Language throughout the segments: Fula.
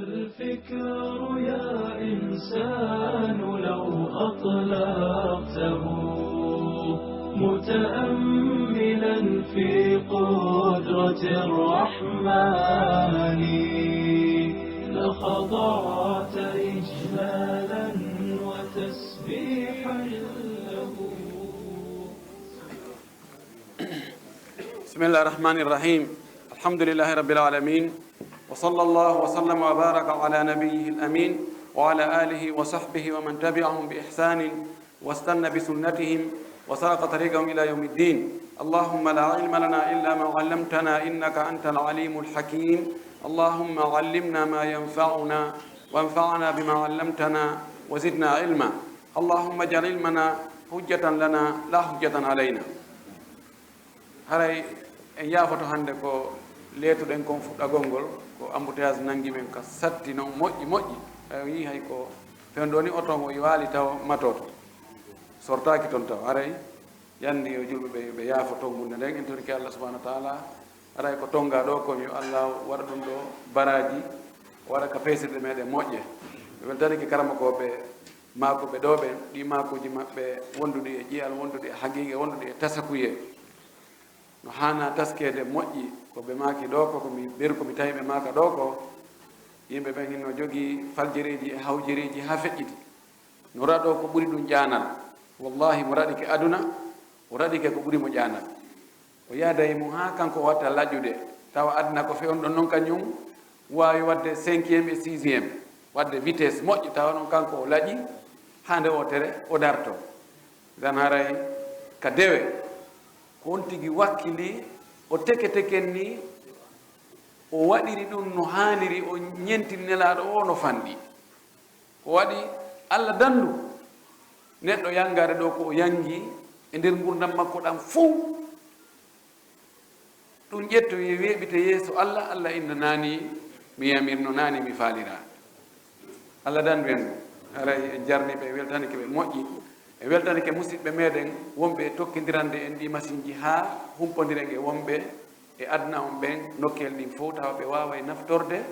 الفكر يا إنسان لو أطلقته متأملا في قدرة الرحمن لخضعت إجلالا وتسبيحا له. بسم الله الرحمن الرحيم. الحمد لله رب العالمين، وصلى الله وسلم وبارك على نبيه الأمين وعلى آله وصحبه ومن تبعهم بإحسان واستنى بسنتهم وسلك طريقهم إلى يوم الدين. اللهم لا علم لنا إلا ما علمتنا إنك أنت العليم الحكيم. اللهم علمنا ما ينفعنا وانفعنا بما علمتنا وزدنا علما. اللهم اجعل علمنا حجة لنا لا حجة علينا. haray en yaafoto hannde ko leetuɗen kon fuɗɗagol ngol ko embouteillage nangi men ka satti noon moƴƴi yi hay ko fen ɗo ni oto ngo waali taw matoto sortaki toon taw haray yandi yo julɓe ɓe yaafo tongunde nden en toriki Allah subhanahu wa taala. haray ko tonga ɗo komi yo Allah waɗa ɗum ɗo baraji waɗa ka peesirɗe meɗen moƴƴe. ɓe weltaniki karamakoɓe makoɓe ɗo ɓen ɗi makuji maɓɓe wonduɗi e ƴiyal wonduɗi e haqiqe wonduɗi e tasakuye no hana taskede moƴƴi ko ɓe maki ɗo ko komi ɓeru komi tawi ɓe maka ɗo ko yimɓe ɓen hinno jogii faljereji e hawjereji ha feƴƴiti no raɗo ko ɓuri ɗum ƴanal. wallahi mo raɗike aduna o raɗike ko ɓuri mo ƴanal. o yaadayi mum ha kanko o watta laƴƴude tawa aduna ko fewon ɗon noon kañum wawi wadde 5e e 6e wadde vitesse moƴƴi tawa noon kanko o laƴi hande o tere o darto dan haray ka dewe ko on tigi wakkili o teken ni o waɗiri ɗum no haaniri o ñentini nelaɗo o no fanɗi o waɗi Allah dandu neɗɗo yangare ɗo ko o yangi e nder gurdam makko ɗam fuu ɗum ƴetto weeɓite yeeso Allah inna nani mi yamirno nani mi faalira Allah dandu en aray en jarniɓe e weltanike ɓe moƴƴi e weltanike musidɓe meɗen wonɓe tokkidirande en ɗi machine ji ha humpodiren e wonɓe e aduna on ɓen nokkel ɗin fof tawa ɓe wawa e naftorde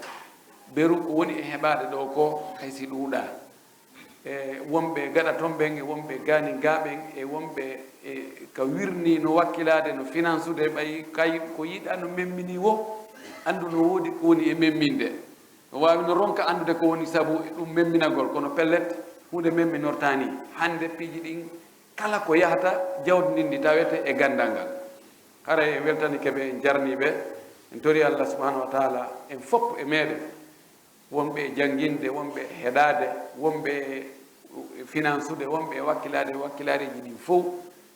beru ko woni e heɓade ɗo ko haysi ɗuuɗa e wonɓe gaɗa toon ɓen e wonɓe gani gaɓen e wonɓe e ka wirni no wakkilade no financude ɓay kay ko yiɗa no memmini wo andu no woodi ko woni e memminde no wawi no ronka andude ko woni saabu ɗum memminagol kono pellet hunde memminortani hande piiji ɗin kala ko yahata jawdi ndin ndi tawete e gandal ngal. hara e weltanike ɓe en jarniɓe en tori Allah subhanahu wa taala en fopp e meɗen wonɓe e janguinde wonɓe e heɗade wonɓe e financude wonɓe e wakkilareji ɗin fof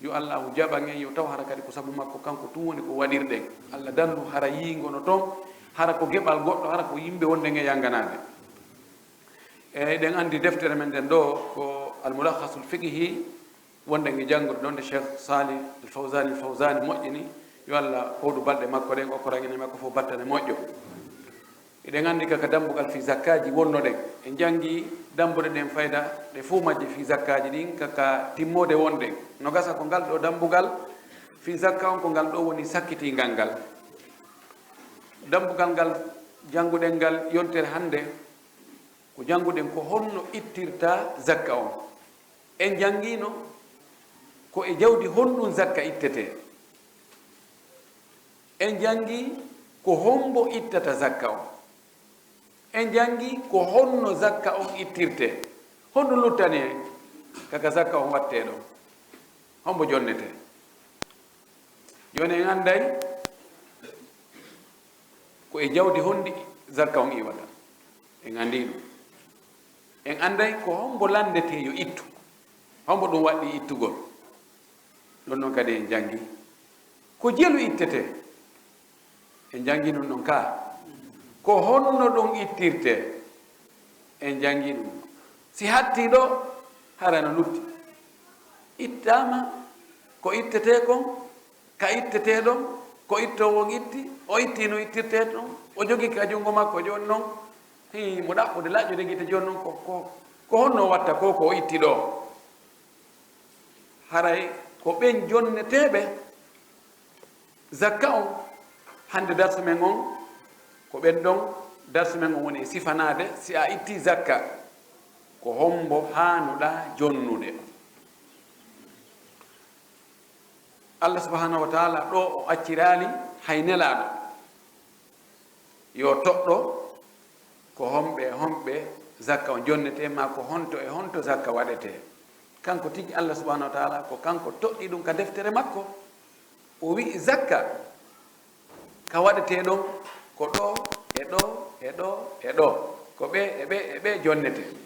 yo Allahu jaɓan en yo taw hara kadi ko saabu makko kanko tun woni ko waɗirɗen. Allah dandu hara yingono toon hara ko geɓal goɗɗo hara ko yimɓe wonɗen e yanganade. eɗen andi deftere men nden ɗo ko almulakhasul fiqhi wonɗen e janngude ɗon de Cheikh Salih al Fawzani moƴƴini yo Allah howdu balɗe makko ɗen okkorangene makko fof battane moƴƴo. eɗen andi kaka dambugal fi zakkaji wonnoɗen en jangi dambuɗe ɗen fayda ɗe fuu majje fi zakkaji ɗin kaka timmode wonɗen no gasa ko ngal ɗo dambugal fi zakka on ko ngal ɗo woni sakkitingal ngal dambugal ngal jannguɗen ngal yontere hannde ko jannguɗen ko honno ittirta zakka on. en jangino ko e jawdi honɗum zakka ittete. en jangi ko hombo ittata zakka on. en jangi ko honno zakka on ittirte. honno luttani en kaka zakka on watte ɗo hombo jonnete. joni en anday ko e jawdi honndi zakka on iwata en andi ɗum. en anday ko hombo landete yo ittu hombo ɗum waɗɗi ittugol ɗon noon kadi en jangi ko jelu ittete en jangi ɗum ɗon ka ko honno ɗum ittirte en jangi ɗum. si hatti ɗo harano lutti ittama ko ittete kon ka ittete ɗon ko ittowon itti o itti no ittirte ɗon o jogi ka jungo makko joni noon mo ɗaɓɓude laƴƴude guite joni noon ko honno watta ko itti ɗo. haray ko ɓen jonneteɓe zakka on hande darsu men on ko ɓen ɗon darsu men on woni sifanade si a itti zakka ko hombo hanuɗa jonnude. Allah subhanahu wa ta'ala ɗo o accirali hay nelaɗo yo toɗɗo ko homɓe zakka o jonnete ma ko honto e honto zakka waɗete. Kanko tigi Allah subhanahu wa ta'ala ko kanko toɗɗi ɗum ka deftere makko o wi zakka ka waɗete ɗon ko ɗo e ɗo e ɗo e ɗo ko ɓe jonnete.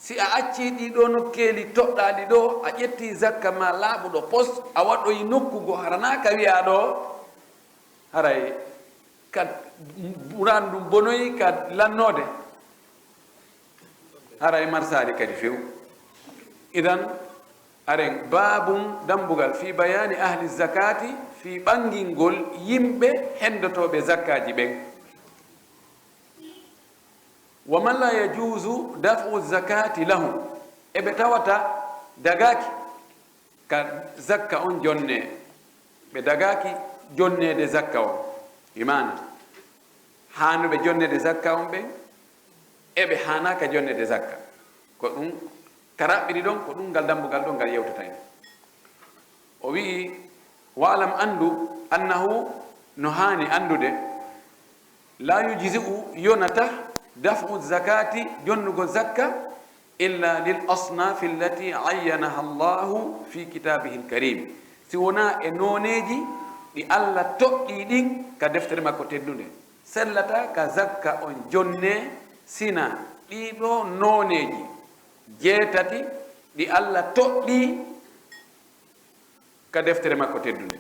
Si a acci ɗiɗo nokkeli toɗɗaɗi ɗo a ƴetti zakka ma laaɓuɗo pos a waɗɗoyi nokkugo harana ka wiya ɗo haray ka ɓuran ɗum bonoyi ka lannode haray marsali kadi few. Idan aren babum dambugal fi bayani ahli zakati fi ɓangingol yimɓe hendotoɓe zakkaji ɓen. wa man la yajuzu dafu zakati lahum eɓe tawata dagaki ka zakka on jonne ɓe dagaki jonnede zakka on imana hanuɓe jonnede zakka on ɓen eɓe hanaka jonnede zakka ko ɗum ka raɓɓiɗi ɗon ko ɗum ngal dambugal ɗon ngal yewtata en. o wii waalam andu annahu no hani andude la yujzi'u yonata dafu zakati jonnugo zakka illa lil asnafi allati ayyanaha Allahu fi kitabihi alkarim si wona e noneji ɗi Allah toɗɗi ɗin ka deftere makko teddunde. sellata ka zakka on jonne sina ɗiɗo noneji jeetati ɗi Allah toɗɗi ka deftere makko teddunde.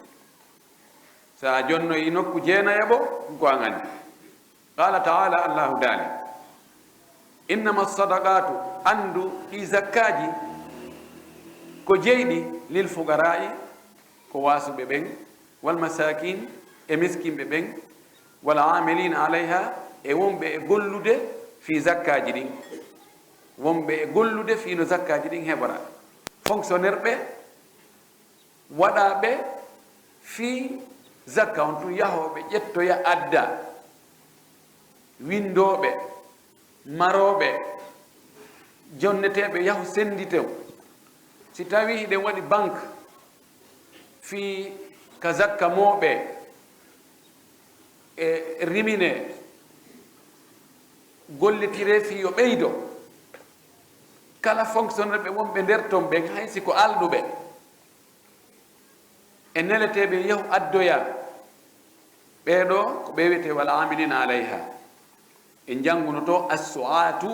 sa jonnoyi nokku jeenayaɓo ko an andi. qala taala Allahu daali innama sadaqatu andu ɗi zakkaji ko jeyɗi lil fugara'i ko wasuɓe ɓen wal masakin e miskinɓe ɓen wal amilina alayha e wonɓe e gollude fi zakkaji ɗin wonɓe e gollude fi no zakkaji ɗin heɓora fonctionnaire ɓe waɗaɓe fi zakka on tun yahoɓe ƴettoya adda windoɓe maroɓe jonneteɓe yahu senditew si tawi hiɗen waɗi banque fi ka zakka moɓe e rimine gollitire fi yo ɓeydo kala fonctionnaire ɓe wonɓe nder ton ɓen haysi ko alɗuɓe e neleteɓe yahu addoya ɓeɗo ko ɓe wiyete wal amilina alayha e janngunoto assuatu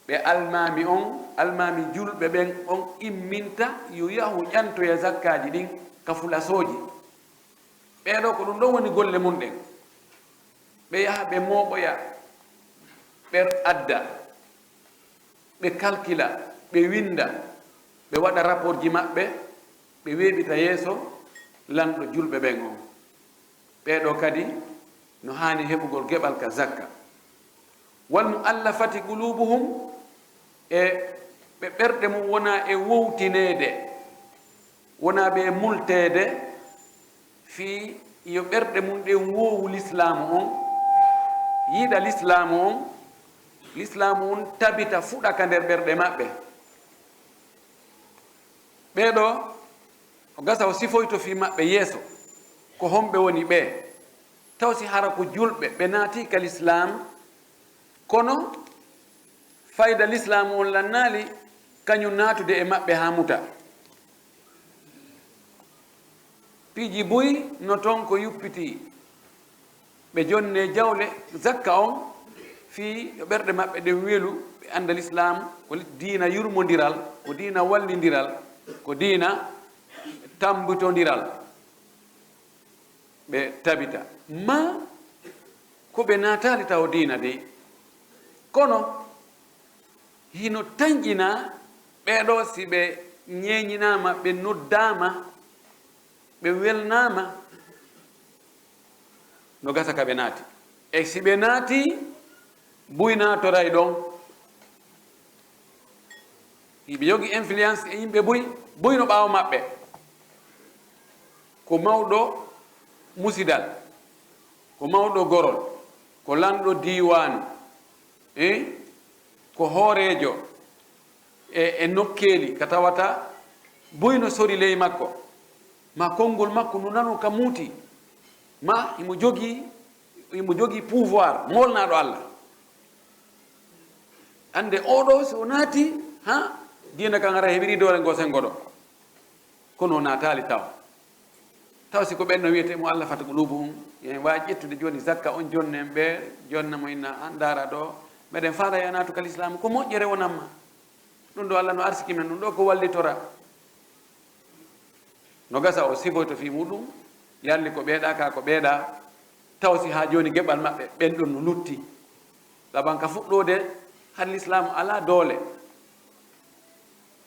ɓe almami julɓe ɓen on imminta yo yahu ƴantoya zakkaji ɗin ka fulasoji ɓeɗo ko ɗum ɗon woni golle mum ɗen ɓe yaha ɓe mooɓoya ɓe adda ɓe calcula ɓe winda ɓe waɗa rapport ji maɓɓe ɓe weeɓita yeeso lanɗo julɓe ɓen on ɓeɗo kadi no hani heɓugol geɓal ka zakka. wal muallafati qulubuhum e ɓe ɓerɗe mum wona e wowtinede wona ɓe multede fi yo ɓerɗe mum ɗen wowu l'islamu on yiiɗa l'islamu on tabita fuɗaka nder ɓerɗe maɓɓe ɓeɗo o gasa o sifoyto fi maɓɓe yeeso ko homɓe woni ɓe taw si hara ko julɓe ɓe naati ka l'islam kono fayda l'islam on lannali kañum naatude e maɓɓe ha muta piiji boyi no toon ko yuppiti ɓe jonne jawle zakka on fi yo ɓerɗe maɓɓe ɗen weelu ɓe anda l'islam ko diina yurmodiral ko diina wallidiral ko diina tambitodiral ɓe tabita ma ko ɓe naatali taw diina dey kono hino tañƴina ɓeɗo si ɓe ñeñinama ɓe noddama ɓe welnama no gasa ka ɓe naati e si ɓe naati buynatoray ɗon hiɓe yogi influence e yimɓe buy no ɓaawo maɓɓe ko mawɗo musidal ko mawɗo gorol ko lanɗo diwan ko hoorejo e nokkeli ka tawata boyno sori ley makko ma konngol makko no nano ka muuti ma imo jogi pouvoir molnaɗo Allah ande oɗo so naati ha dina kan ara heɓiri doole ngo sen goɗo kono natali taw siko ɓenno wiyete mo Allah fata qulubuhum yen wawi ƴettude joni zakka on jonnen ɓe jonnamo inna an dara ɗo meɗen faala ya natu kal islam ko moƴƴere wonanma ɗum ɗo Allah no arsiki men ɗum ɗo ko wallitora no gasa o sifoyto fi muɗum yalli ko ɓeeɗa ka ko ɓeeɗa taw si ha joni geɓal maɓɓe ɓen ɗon no lutti ɗaɓan ka fuɗɗode har l'islamu ala doole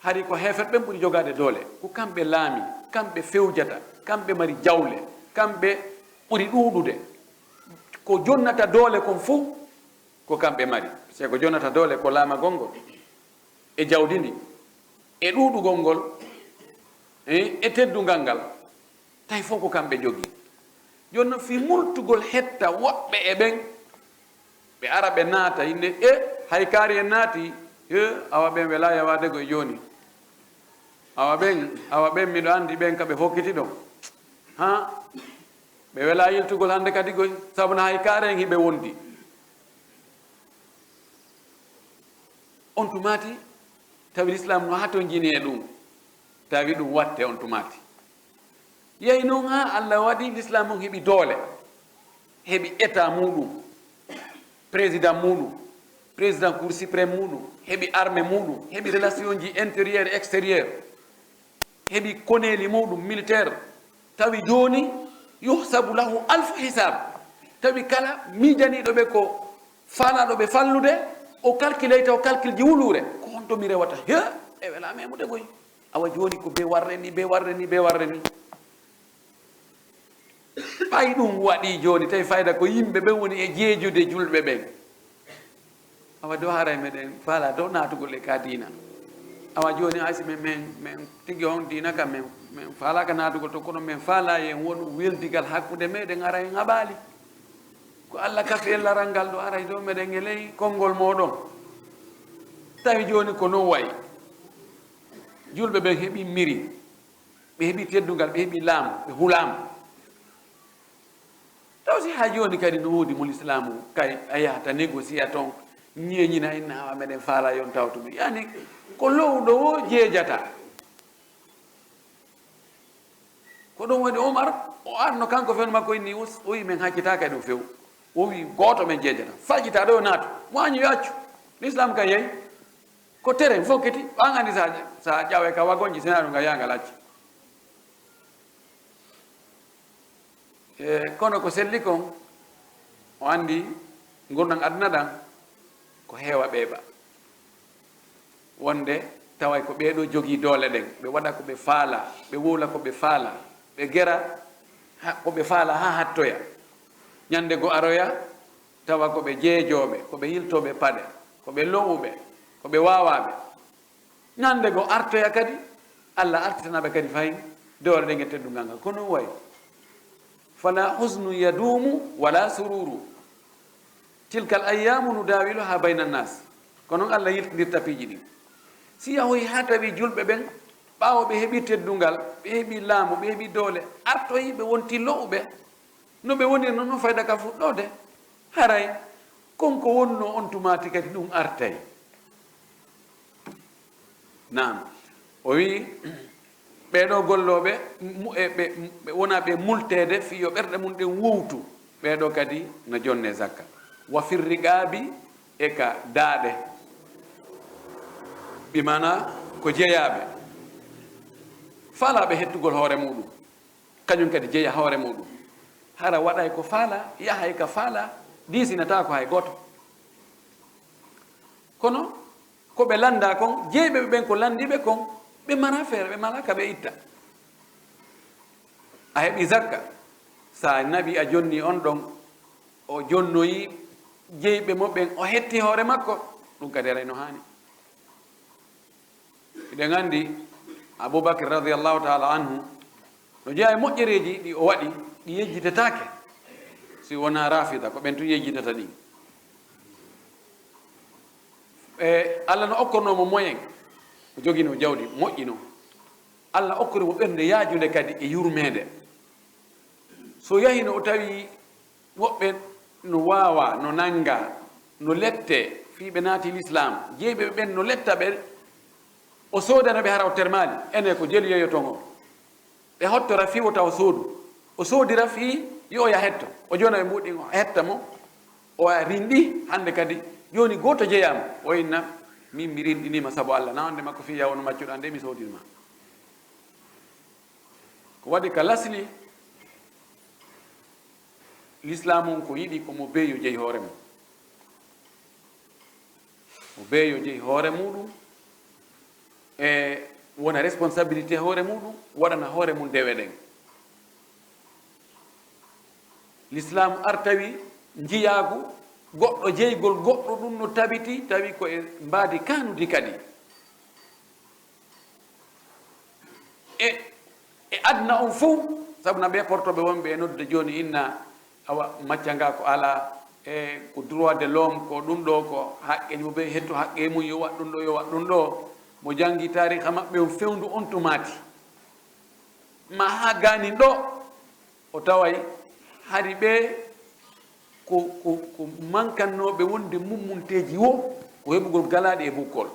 hari ko heefet ɓen ɓuri jogade doole ko kamɓe laami kamɓe fewjata kamɓe mari jawle kamɓe ɓuri ɗuuɗude ko jonnata doole kon fof ko kamɓe mari se ko jonnata doole ko laamagol ngol e jawdi ndi e ɗuuɗugol ngol e teddungal ngal tawi fof ko kamɓe jogii joni noon fi multugol hetta woɓɓe e ɓen ɓe ara ɓe naata yimɓe hay kaari en naati awa ɓen wela yawade koye jooni awa ɓen miɗo anndi ɓen ka ɓe hokkiti ɗon ha ɓe wela yiltugol hannde kadi koy sabu no hay kaare en hiɓe wondi on tumati tawi l'islam no hato jini e ɗum tawi ɗum watte on tumati yeyi noon ha Allah waɗi l'islam on heɓi doole heɓi état muɗum président cour suprême muɗum heɓi armée muɗum heɓi relation ji intérieur et extérieur heɓi koneli muɗum militaire tawi joni yuhsabu lahu alfu hisab tawi kala miijaniɗo ɓe ko faalaɗo ɓe fallude o calculé taw calcule ji wulure ko honto mi rewata e wela memude koy awa joni ko be warre ni ɓay ɗum waɗi joni tawi fayda ko yimɓe ɓen woni e jeejude julɓe ɓen awa dow haray meɗen faala dow natugol e ka diina awa joni aysi men tigi on diina kam men faalaka natugol to kono men faala yen won weldigal hakkude meɗen ara en haɓaali ko Allah kafi e laral ngal ɗo aray dow meɗen e ley konngol moɗon tawi joni ko non wayi julɓe ɓen heeɓi miri ɓe heeɓi teddungal ɓe heeɓi laamu ɓe hulama taw si ha joni kadi no woodi mo l'islamu kay a yahata négocie toon ñeeñina inna awa meɗen faala yon tawtumi yani ko lowɗo o jeejata ko ɗum waɗi Omar o arno kanko fen makko inni o wi men haccitaka e ɗum few o wi gooto men jeejata fajjita ɗo naatu wañu yaccu l'islam ka yeyi ko tere fof keti ɓan andi sa ƴawe ka wagonji sena ɗum nga yagal acci kono ko selli kon o andi gurdam aduna ɗan ko heewa ɓeeɓa wonde taway ko ɓeeɗo jogii doole ɗen ɓe waɗa ko ɓe faala ɓe wowla ko ɓe faala ɓe gera ko ɓe faala ha hattoya ñande go aroya tawa ko ɓe jeejooɓe ko ɓe yiltoɓe paɗe ko ɓe lowuɓe ko ɓe waawaaɓe ñande go artoya kadi Allah artitanaɓe kadi fayin doole ɗen e teddungal ngal kono wayi fala husnu yadumu wala sururu tilkal ayyamu nudawiluha bayna nnas ko noon Allah yiltodirta piiji ɗin si yahoyi ha tawi julɓe ɓen ɓaawo ɓe heeɓi teddungal ɓe heeɓi laamu ɓe heeɓi doole artoyi ɓe wonti lowɓe no ɓe woniri noon fayda ka fuɗɗode haray konko wonno on tumati kadi ɗum artay nam o wi ɓeɗo golloɓe ɓe wona ɓe multede fiyo ɓerɗe mum ɗen wowtu ɓeɗo kadi no jonne zakka wa firriqabi e ka daaɗe ɓimana ko jeeyaɓe faalaɓe hettugol hoore muɗum kañum kadi jeeya hoore muɗum hara waɗay ko faala yahay ka faala disinata ko hay goto kono koɓe landa kon jeeyɓe ɓen ko landiɓe kon ɓe mara feere ɓe mala ka ɓe itta a heɓi zakka sa nabi a jonni on ɗon o jonnoyi jeyɓe moɓɓen o hetti hoore makko ɗum kadi arayno haani eɗen anndi aboubacre radiallahu taala anhu no jeeya e moƴƴereji ɗi o waɗi ɗi yejjitetake si wona rafida ko ɓen tu yejjitata ɗin. Allah no okkornomo moyen o jogino jawdi moƴƴino, Allah okkorimo ɓernde yaajude kadi e yurmede. So yahi no o tawi woɓɓe no wawa no nanga no lette fiɓe naati l'islam jeeɓe ɓen no letta ɓe o soodana ɓe hara o termali ene ko jeli yeyoton o ɓe hottora fi o tawa soodu o soodira fi yo ya hetto o jona e mbuɗin o hetta mo o rinɗi hande kadi joni goto jeyama o inna min mi rinɗinima saabu Allah na wonde makko fi yawono maccuɗa nde mi soodinma. Ko waɗi ka lasli l'islam on ko yiɗi komo beeyo jeyi hoore mum, mo beeyo jeyi hoore muɗum e wona responsabilité hoore muɗum waɗana hoore mum dewe ɗen. L'islam artawi jiyaagu goɗɗo jeygol goɗɗo ɗum no tabiti tawi ko e mbaadi kanudi kadi e adna on fof sabu na ɓe portoɓe wonɓe e noddude joni inna awa macca nga ko ala e ko droit de l'homme ko ɗum ɗo ko haqqe mo ɓe hetto haqqe mum yo wat ɗum ɗo yo wat ɗum ɗo mo jangi tariha maɓɓe o fewndu on tumati ma ha ganin ɗo o taway hari ɓe ko mankannoɓe wonde mummunteji wo ko heɓugol galaɗe e bukkol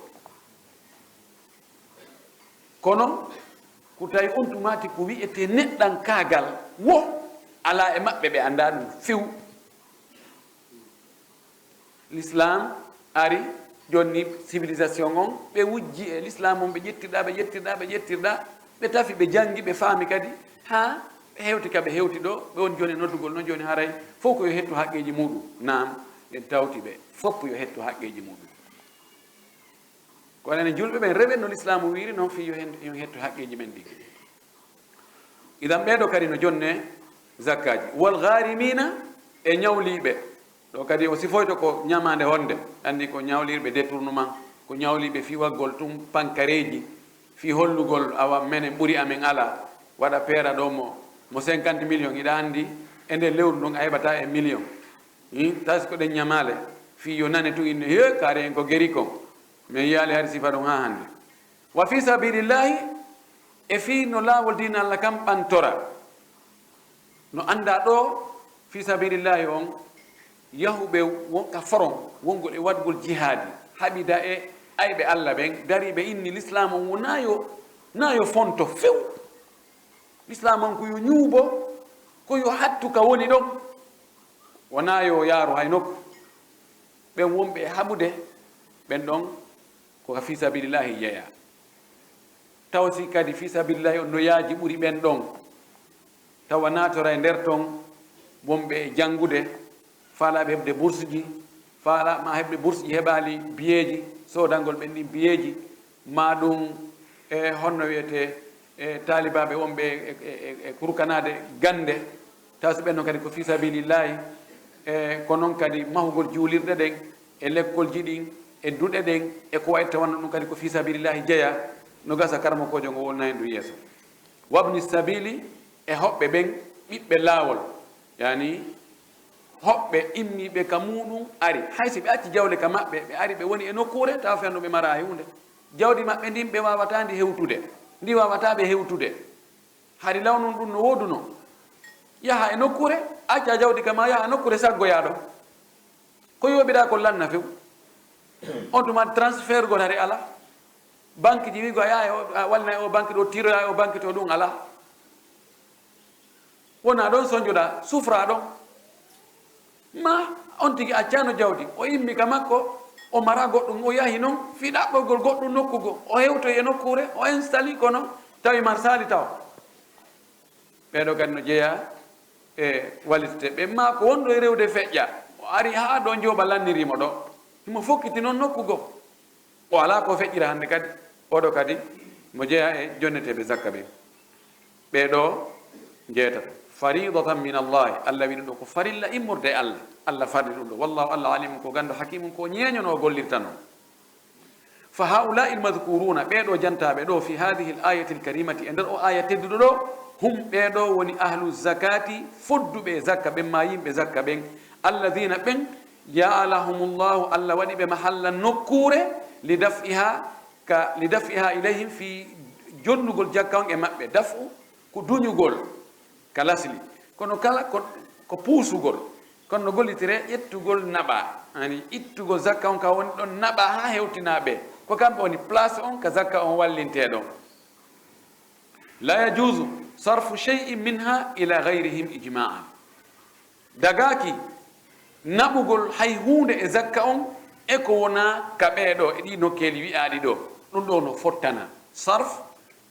kono ko tawi on tumati ko wiyete neɗɗan kaagal wo ala e maɓɓe ɓe anda ɗum few. L'islam ari jonni civilisation on ɓe wujji e l'islam on ɓe ƴettirɗa ɓe tafi ɓe jangi ɓe faami kadi ha ɓe hewti ka ɓe hewti ɗo ɓe woni joni noddugol noon joni haray fof ko yo hetto haqqeji muɗum nam ɓen tawti ɓe fof yo hetto haqqeji muɗum ko enen julɓe ɓen rewen no l'islam wiri noon fi yo hetto haqqeji men ɗi. Idan ɓeɗo kadi no jonne zakkaji wal gharimina e ñawliɓe ɗo kadi o sifoyto ko ñamande honde andi ko ñawlirɓe détournement ko ñawliɓe fi waggol tum pankareji fi hollugol awa menen ɓuuri amen ala waɗa peera ɗo mo 50 millions iɗa andi e nder lewru ɗon a heɓata e million tasi ko ɗen ñamale fi yo nane tu inne he kaari en ko gueri kon mais yaali hari sifa ɗum ha hande wa fi sabilillahi e fi no laawol dina Allah kam ɓantora no anda ɗo fi sabilillahi on yahuɓe wonka foron wongol e waɗgol jihadi haɓida e ayɓe Allah ɓen dariɓe inni l'islam on nayo fonto few l'islam on koyo ñuubo koyo hattu ka woni ɗon wona yo yaaru hay nokku ɓen wonɓe e haɓude ɓen ɗon ko fi sabilillahi yeeya taw si kadi fi sabilillahi on no yaaji ɓuri ɓen ɗon tawa natora e nder ton wonɓe e janngude faalaɓe heɓde bourse ji faala ma heɓde bourse ji heɓali biyeji sodangol ɓen ɗin biyeji ma ɗum e honno wiyete e talibaɓe wonɓe e kurkanade gande taw so ɓenno kadi ko fi sabilillahi e ko noon kadi mahugol juulirɗe ɗen e lekkolji ɗin e duɗe ɗen e ko wayi tawanno ɗum kadi ko fi sabilillahi jeeya no gasa karmakojo ngo wonna hen ɗum yeeso wabni sabili e hoɓɓe ɓen ɓiɓɓe laawol yani hoɓɓe immiɓe ka muɗum ari haysi ɓe acci jawle ka maɓɓe ɓe ari ɓe woni e nokkure taw fenno ɓe mara hunde jawdi maɓɓe ndin ɓe wawata ndi hewtude ndi wawata ɓe hewtude hari lawnum ɗum no woduno yaha e nokkure acca jawdi kama yaha e nokkure saggoyaɗo ko yoɓiɗa ko lanna few on tuma transfert gol hari ala banque ji wigo a yaha a wallina e o banque ɗo tiroya e o banque to ɗum ala wona ɗon soñjoɗa sufra ɗon ma on tigi accano jawdi o immi ka makko o mara goɗɗum o yahi noon fiɗaɓɓogol goɗɗum nokkugo o hewtoy e nokkure o installe kono tawi marsali taw ɓeɗo kadi no jeeya e wallitete ɓe ma ko wonɗo e rewde feƴƴa o ari ha ɗo jooɓa lannirimo ɗo imo fokkiti noon nokkugo o ala ko feƴƴira hande kadi oɗo kadi mo jeeya e jonneteɓe zakka ɓe ɓeɗo jeetata faridatan min allahi Allah wiɗi ɗo ko farilla immorde e Allah farli ɗum ɗo wallahu Allah alimu ko gandu hakimu ko ñeeñono o gollirta noon fa haula il madhkuruna ɓeɗo jantaɓe ɗo fi hadihi l ayati l karimati e nder o aya tedduɗo ɗo hum ɓeɗo woni ahlu zakati fodduɓe zakka ɓen ma yimɓe zakka ɓen alladina ɓen ja'alahumullahu allah waɗi ɓe mahalla nokkure lidafiha ilayhim fi jonnugol jakka on e maɓɓe dafu ko duñugol ka lasli kono kala ko puusugol kono no gollitire ƴettugol naɓa ani ittugol zakka on ka woni ɗon naɓa ha hewtinaɓe ko kamɓe woni place on ka zakka on wallinteɗo la yajuzu sarfu shay'in minha ila gayrihim ijma'an dagaki naɓugol hay hunde e zakka on e ko wona ka ɓeeɗo e ɗi nokkeli wi'aɗi ɗo ɗum ɗo no fottana sarf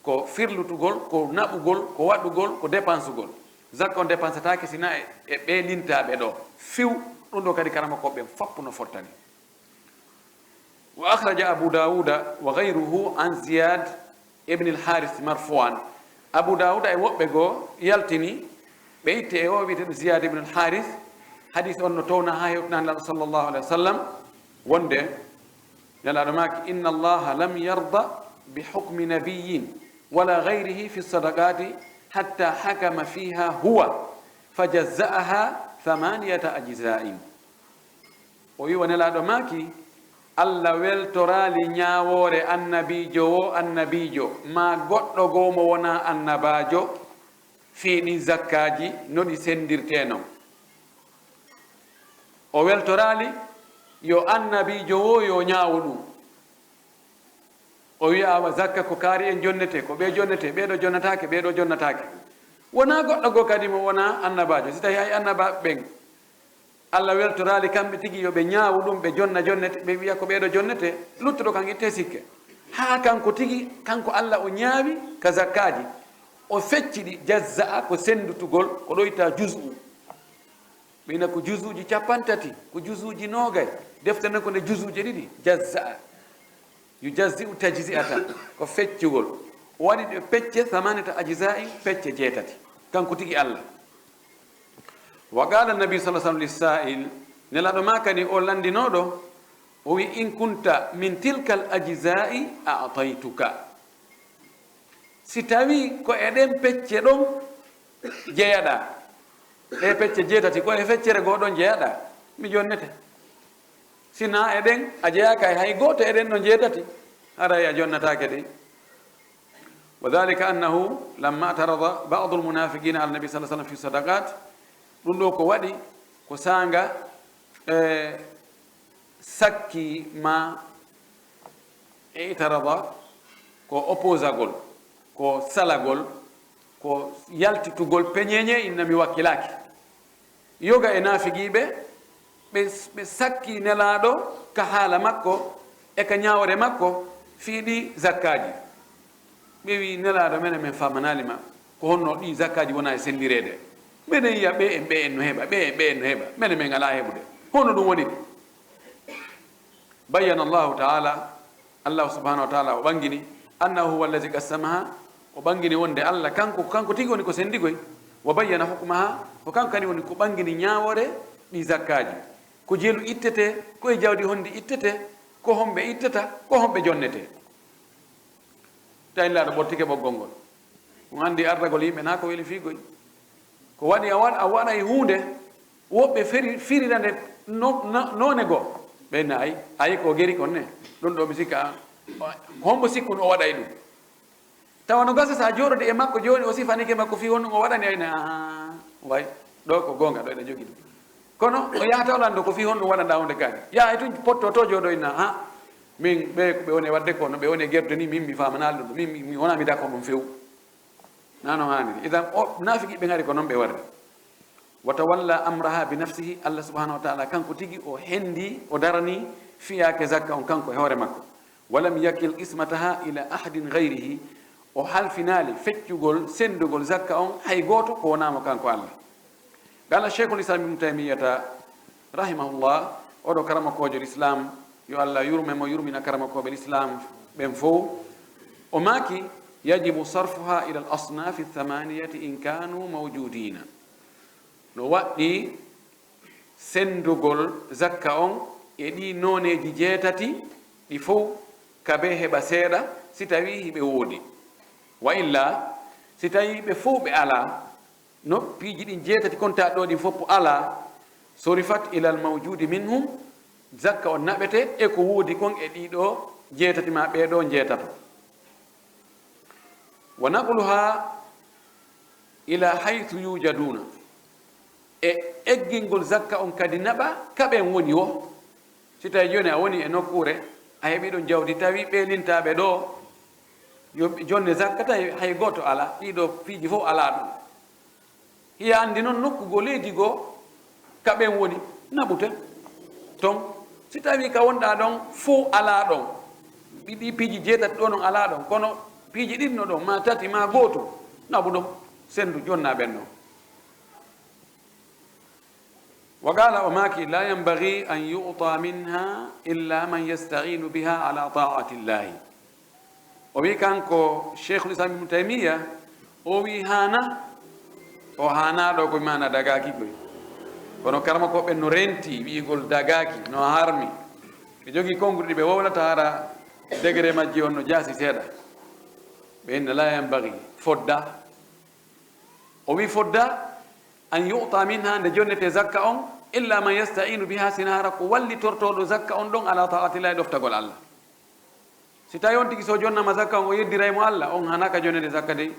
ko firlutugol ko naɓugol ko waɗugol ko dépensegol zakka on dépensatake sina e ɓeelintaɓe ɗo fiw ɗum ɗo kadi karama koɓe foppu no fottani wa akhraja abu dawuda wa gayruhu an ziyad ibn al-haris marfu'an abu dawuda e woɓɓe goo yaltini ɓe itte e o wiyeteɗo ziyad ibn al-haris hadis on no towna ha hewtinani laɗo sallllahu alayhi wa sallam wonde nelaɗo maki inna allaha lam yarda bi hukmi nabiyin wala gayrihi fi sadaqati hatta hakama fiha huwa fa jazza'aha 8 ajza'in o wi wo nelaɗo maki allah weltorali ñawore annabijo wo annabijo ma goɗɗo goo mo wona annabajo fiiɗi zakkaji no ɗi sendirteno o weltorali yo annabijo wo yo ñaawo ɗum o wiya zakka ko kaari en jonnete ko ɓe jonnete ɓeɗo jonnatake ɓeɗo jonnatake wona goɗɗo goo kadi mo wona annabajo si tawi hay annabaɓe ɓen allah weltorali kamɓe tigi yoɓe ñaawu ɗum ɓe jonna jonnete ɓe wiya ko ɓeɗo jonnete luttuɗo kan itte sikke ha kanko tigi kanko allah o ñaawi ka zakkaji o fecciɗi jazza'a ko sendutugol ko ɗoyta jus'u ɓina ko jusuji 50 ko jusuji nogay deftere ko nde jusuji ɗiɗi jazza'a yu jazzi'u tajzi'atan ko feccugol o waɗi ɗe pecce 8 ajza'in pecce 7 kanko tigi allah wa qala nabi sallallahu alaihi wasallam lis-sa'il nelaɗo ma kadi o landinoɗo o wi in kunta min tilka al ajza'i a'taytuka si tawi ko eɗen pecce ɗon jeyaɗa ɗe pecce 7 ko e feccere goɗon jeyaɗa mi jonnete sina eɗen a jeyaka e hay goto eɗen no 7 haray a jonnatake ɗe wa dhalika annahu lamma tarada ba'd al munafiqina ala nabi sallallahu alaihi wasallam fi sadaqat ɗum ɗo ko waɗi ko sanga sakki ma e tarada ko opposagol ko salagol ko yaltitugol peñeñe innami wakkilaki yoga e naafigiɓe ɓe sakki nelaɗo ka haala makko e ka ñawre makko fiiɗi zakkaji ɓe wi nelaɗo mene min famanalima ko honno ɗi zakkaji wona e sendirede mbeɗen yiya ɓe en no heɓa ɓe en no heɓa mene min ala heɓude hono ɗum woni bayyana allahu taala allahu subhanahu wa taala o ɓangini annahu huwa allazi qassamaha o ɓangini wonde allah kanko tigi woni ko sendigoy wa bayyana hukmaha ko kanko kadi woni ko ɓangini ñawore ɗi zakkaji ko jeelu ittete koye jawdi honndi ittete ko homɓe ittata ko homɓe jonnete tawi laaɗo ɓottike ɓoggol ngol ɗum anndi ardagol yimɓe na ko weli fiigoy ko waɗi a waɗay hunde woɓɓe firirande none goo ɓeyna ayi ko geri kon ne ɗum ɗo mi sikka hombo sikkun o waɗay ɗum tawa no gasa sa jooɗode e makko joni o sifanike makko fi honɗum o waɗani ayne way ɗo ko gonga ɗo ene jogi ɗum kono o yahata olande ko fi honɗum waɗanɗa hunde kaani yaha tun potto to jooɗoyna min ɓe ko ɓe woni wadde ko no ɓe woni gerto ni min mi famanali ɗum min mi wona mi d'accord ɗum few nano haniri idan o naafiqiɓe ngari ko noon ɓe warde wa tawalla amraha bi nafsihi allah subhanahu wa taala kanko tigi o hendi o darani fiyake zakka on kanko e hoore makko walam yakil ismataha ila ahadin gayrihi o halfinali feccugol sendugol zakka on hay goto ko wonamo kanko allah gala cheikhul islam ibnu taymiyata rahimahullah oɗo karamakojo l'islam yo allah yurmemo yurmina karamakoɓe l'islam ɓen fof o maaki yajibu sarfuha ila al asnafi 8 in kanu mawjudina no waɗɗi sendugol zakka on e ɗi noneji 7 ɗi fof kabe heɓa seeɗa si tawi hiɓe woodi. Wa illa si tawi ɓe fof ɓe ala no piiji ɗin jeetati konta ɗo ɗin fof ala sorifat ilal mawjudi minhum zakka on naɓete e ko woodi kon e ɗiɗo jeetati ma ɓeeɗo jeetato. wa naqluha ila haythu yujaduna e eggingol zakka on kadi naɓa kaɓen woni wo. si tawi joni a woni e nokkure a heɓi ɗon jawdi tawi ɓeelintaɓe ɗo jonde zakka tawi hay goto ala ɗiɗo piiji fof ala ɗum hiya andi noon nokkugo leydi goo kaɓen woni naɓute ton. si tawi ka wonɗa ɗon fof ala ɗon ɗiɗi piiji jeetati ɗo non ala ɗon kono piiji ɗinno ɗon ma tati ma gooto naɓu ɗon sendu jonna ɓen ɗon. wa qala o maki la yanbaghi an yu'ta minha illa man yasta'inu biha ala ta'ati llahi. o wi kanko cheikhul islam ibnu taymiya o wi hana o hanaɗo koye mana dagaki koy kono karma ko ɓen no renti wiigol dagaki no harmi ɓe jogii konngudi ɓe wowlata hara degré majji on no jaasi seeɗa ɓe inna la yanbaghi fodda. o wi fodda an yu'ta minha nde jonnete zakka on illa man yasta'inu biha sina hara ko wallitortoɗo zakka on ɗon ala ta'atillahi ɗoftagol Allah. si tawi on tigi so jonnama zakka on o yeddiraymo Allah on hanaka jonnede zakka dey.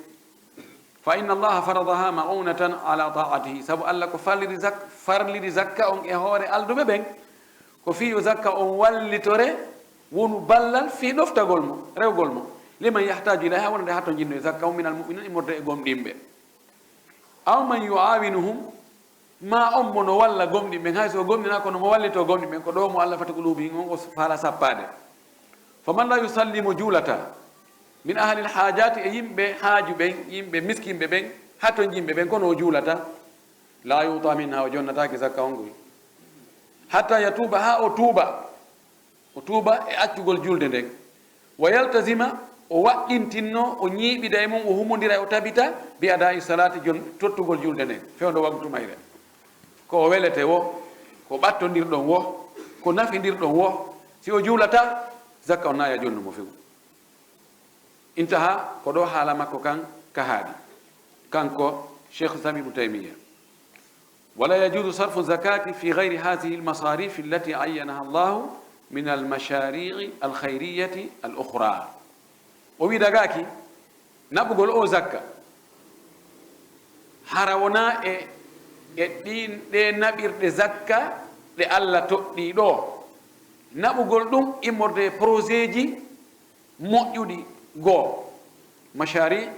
fa inna allaha faradaha ma'unatan ala ta'atihi sabu Allah ko farliri zakka on e hoore alduɓe ɓen ko fiyo zakka on wallitore wonu ballal fi ɗoftagol mo rewgol mo liman yahtaju ilayha wonde hatto jinno e zakka on minal mu'minin immorde e gomɗimɓe. aw man yuawinuhum ma on mo no walla gomɗimɓen hay so gomɗina kono mo wallito gomɗimɓen ko ɗo mo Allah fati qulubi on o faala sappade. faman la yusallimu julata min ahli lhajati e yimɓe haaju ɓen yimɓe miskinɓe ɓen hatto jimɓe ɓen kono o juulata la yuta minha o jonnatake zakka on ngoy hatta yatuba ha o tuuba e accugol julde nden wa yaltasima o waɗɗintinno o ñiiɓida e mum o humodira e o tabita bi adai salati jon tottugol julde nden fewdo waktu mayre ko o welete wo ko ɓattodirɗon wo ko nafidirɗon wo si o juulata zakka on naya jonno mo few. intaha ko ɗo haala makko kan ka haaɗi kanko cheikh islam ibnu taymiya. wala yajuzu sarfu zakati fi gayri hadihi almasarif allati ayyanaha allahu min almashari'i alkhayriyati al ukhra. o wi dagaki naɓugol o zakka hara wona e ɗin ɗe naɓirɗe zakka ɗe Allah toɗɗi ɗo. naɓugol ɗum immorde projet ji moƴƴuɗi goo mashari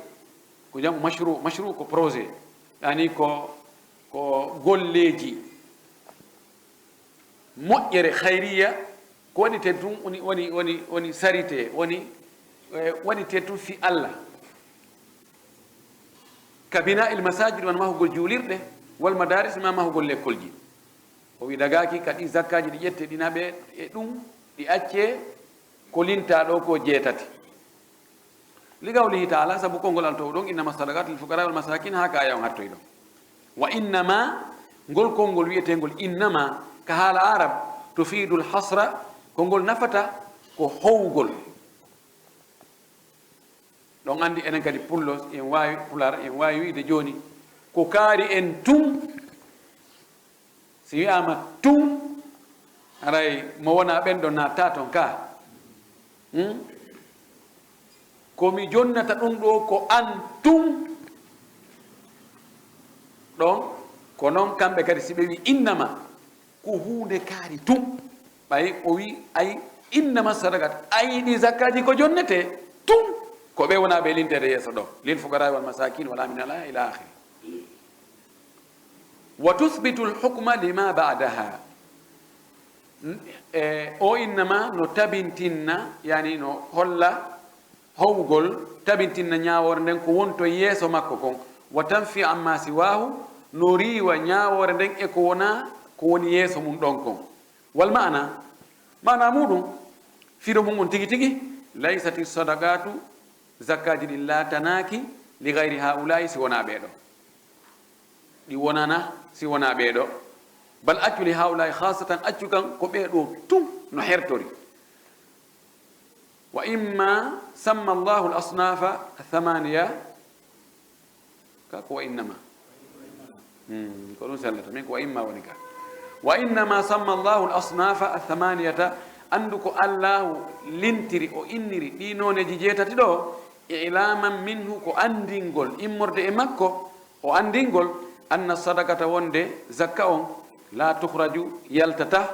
ko jam mashru ko projet yani ko golleji moƴƴere khayriya ko waɗite tun woni sarité woni waɗite tun fi Allah ka bina il masajid wan mahugol juulirɗe wal madaris ma mahugol lekkolji. o wi dagaki kadi zakkaji ɗi ƴette ɗinaɓe e ɗum ɗi acce ko linta ɗo ko jeetati li qawlihi ta'ala sabu konngol al to ɗon innama sadaqatu lil fuqara wal masakin ha ka aya on hattoy ɗon. wa innama ngol konngol wiyetegol innama ka haala arab tufidu l hasra konngol nafata ko howgol. ɗon andi enen kadi pullo en wawi pular en wawi wiide joni ko kaari en tum si wiyama tum haray mo wona ɓen ɗo natta ton ka komi jonnata ɗum ɗo ko an tum ɗon ko noon kamɓe kadi si ɓe wi innama ko hunde kaari tum ɓay o wi ay innama sadakat ayiɗi zakkaji ko jonnete tum ko ɓe wona ɓe lintede yeeso ɗo lil fugara wal masakin wala min ala ila akhiri. wa tuthbitu lhukma lima ba'daha o innama no tabintinna yani no holla howgol tabintinna ñawore nden ko wonto yeeso makko kon wa tanfi amma siwahu no riiwa ñawore nden e ko wona ko woni yeeso mum ɗon kon. wal mana muɗum fiɗo mum on tigi tigi laysati sadaqatu zakkaji ɗin latanaki li gayri haulai si wona ɓeeɗo ɗi wonana si wona ɓeeɗo bal accu li haulai khasatan accu kan ko ɓeeɗo tum no hertori. وإما سمى الله الأصناف الثمانية وإنما وإما ونكا وإنما سمى الله الأصناف الثمانية عندك الله لنتري أو إنري دينون جيجيتا تدو إعلاما منه كو أندينغول إمرد إمكو أو أندينغول أن الصدقة وندي زكاة لا تخرج يلتته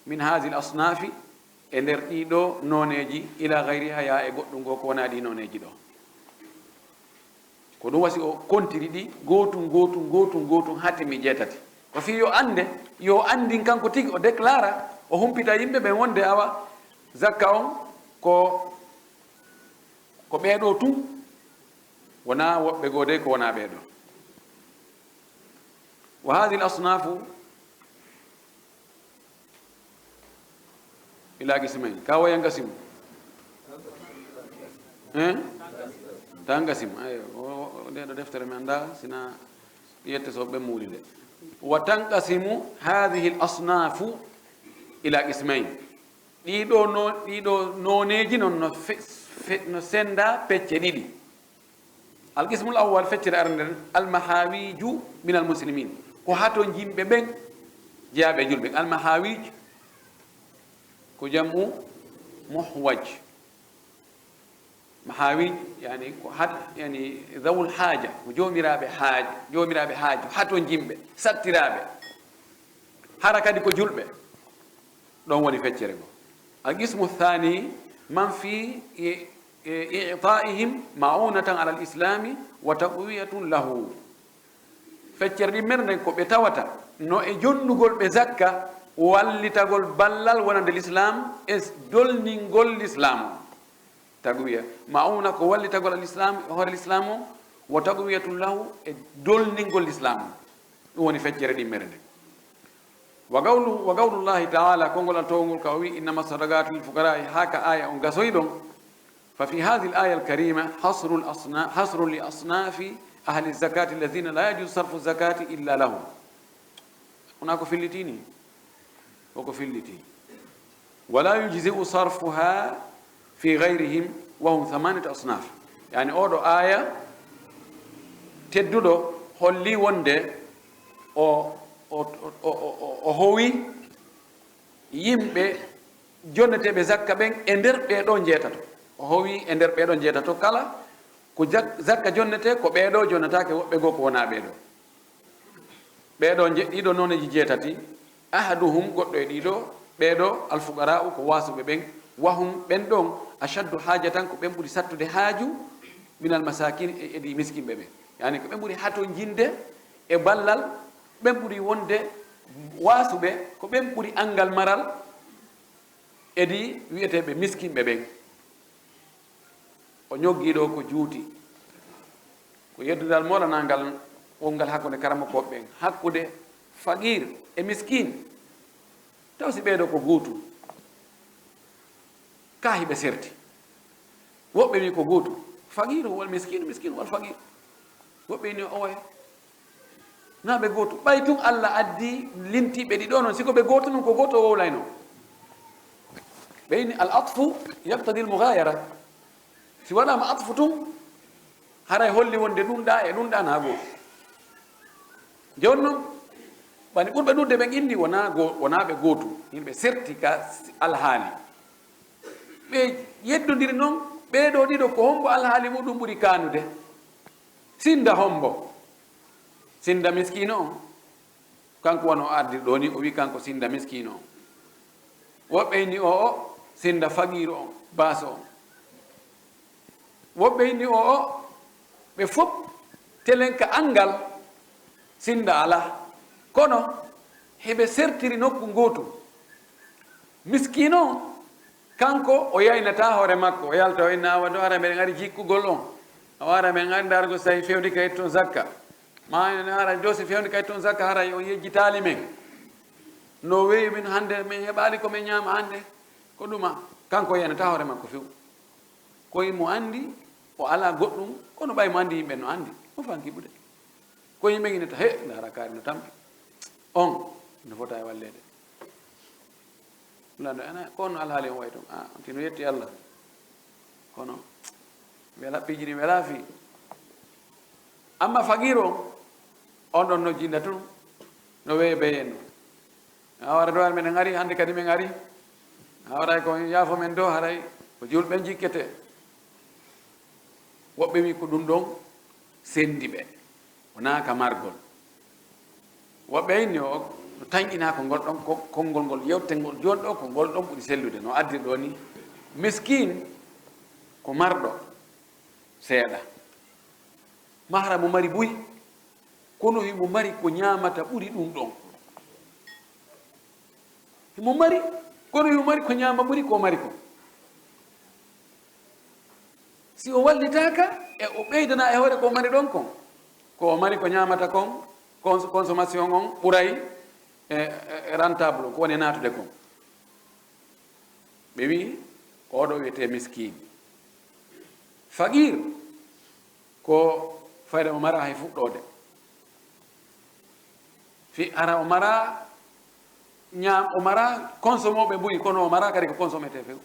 من هذه الأصناف إلر إيدو نونيجي إلى غيرها يا إغوتنغو كونا دي نونيجي دو ko ɗum wasi o kontiri ɗi gotum hatimi jeetati ko fi yo ande yo andin kanko tigi o déclara o humpita yimɓe ɓen wonde awa zakka on ko ɓeeɗo tun wona woɓɓe gode ko wona ɓeeɗo wa hadi l asnafu ila gisimayn ka woya ngasimu tangasim ayo ndeɗo deftere mi anda sina yette so ɓe muuli de wa tanqasimu hadihi l asnafu ila qismayn ɗiɗo noneji noon no senda pecce ɗiɗi alqismul awwal feccere aranden almahawiju min almuslimin ko hato jimɓe ɓen jeyaɓe julɓe almahawij ko jamu muhwaj mahawij yani ko yani zawul haja ko jomiraɓe haaju hato jimɓe sattiraɓe hara kadi ko julɓe ɗon woni feccere go alqismu thani man fi i'taihim ma'unatan ala al-islami wa taqwiyatun lahu feccere ɗi merde ko ɓe tawata no e jonnugol ɓe zakka wallitagol ballal wonande l'islam e dolningol l'islam taqwiya mauna ko wallitagol al-islam hoore l'islam o wa taqwiyatun lahu e dolningol l'islam ɗum woni feccere ɗi merde wa qawlullahi ta'ala kongol altowngol ka o wi innama sadaqatu lil fuqara'i haka aya on gasoy ɗon fa fi hadhihi al-aya al-karima hasru li asnafi ahli zakati alladhina la yajuzu sarfu zakati illa lahum hona ko fillitini woko filliti wala yujzi'u sarfuha fi ghayrihim wa hum thamaniyatu asnaf yani oɗo aya tedduɗo holli wonde o howi yimɓe jonneteɓe zakka ɓen e nder ɓeɗo jeetato o howi e nder ɓeɗo jeetato kala ko zakka jonnete ko ɓeɗo jonnatake woɓɓe goo ko wona ɓeɗo ɗiɗo noneji jeetati ahaduhum goɗɗo e ɗiɗo ɓeɗo alfuqara'u ko wasuɓe ɓen wahum ɓen ɗon ashaddu haja tan ko ɓen ɓuri sattude haaju minal masakin e ɗi miskinɓe ɓen yani ko ɓen ɓuri hato jinde e ballal ɓen ɓuri wonde wasuɓe ko ɓen ɓuri angal maral edi wiyeteɓe miskinɓe ɓen o ñoggiɗo ko juuti ko yeddudal molanangal wongal hakkude karama koɓe ɓen hakkude faqir e miskin taw si ɓeeɗo ko gootu ka hiɓe serti woɓɓe wi ko gootu faqir wal miskin wal faqir woɓɓe ni owoye na ɓe gootu ɓay tun allah addi limtiɓe ɗiɗo noon siko ɓe gootu noon ko gootu o wowlayno ɓeyni al atfu yaqtadi l mughayara si waɗama atfu tun haray holli wonde ɗumɗa e ɗumɗa na gootu joni noon ɓani ɓurɓe ɗurde ɓen indi wonaɓe gootu yimɓe serti ka alhaali ɓe yeddodiri noon ɓeeɗo ɗiɗo ko hombo alhaali muɗum ɓuri kanude sinda hombo sinda miskino on kanko woni o ardir ɗo ni o wi kanko sinda miskino on woɓɓe inni o sinda faqiru on baso on woɓɓe inni o ɓe fof telen ka angal sinda ala kono heɓe sertiri nokku gootu miskino kanko o yaynata hoore makko o yalta o inna awa ɗo ara mbeɗen ari jikkugol on o ara men ari dargo so tawi fewndi kayit toon zakka ma ara do so fewndi kayit toon zakka haray on yejjitali men no weyi min hannde min heɓali komin ñaama hannde ko ɗuma kanko o yaynata hoore makko few koye mo andi o ala goɗɗum kono ɓay mo andi yimɓe no andi mo fanki ɓude ko yimɓe gineta he ndara kaari no tampi on no fota e wallede lando ana kono alhaali on way toon tino yetti allah kono wela pijini wela fi amma fagiro on ɗon no jinda tun no weye beyenno awara do men ngari hande kadi men ngari awara ko yaafo men do haray ko julɓe jikkete woɓɓe wi ko ɗum ɗon sendi ɓe wona ka margol woɓɓe inni o tañƴina ko ngol ɗon konngol ngol yewtengol joni ɗo ko ngol ɗon ɓuri sellude no addir ɗo ni miskin ko marɗo seeɗa mahra mo mari buy kono himo mari ko ñamata ɓuri ɗum ɗon himo mari kono himo mari ko ñama ɓuri ko mari ko si o wallitaka e o ɓeydana e hoore ko mari ɗon kon ko o mari ko ñamata kon consommation on ɓuray e rentable ko woni natude kon ɓe wi oɗo wiyete miskin faqir ko fayda o mara hay fuɗɗode fi ara o mara ñaam o mara consommoɓe ɓuuri kono o mara kadi ko consommete few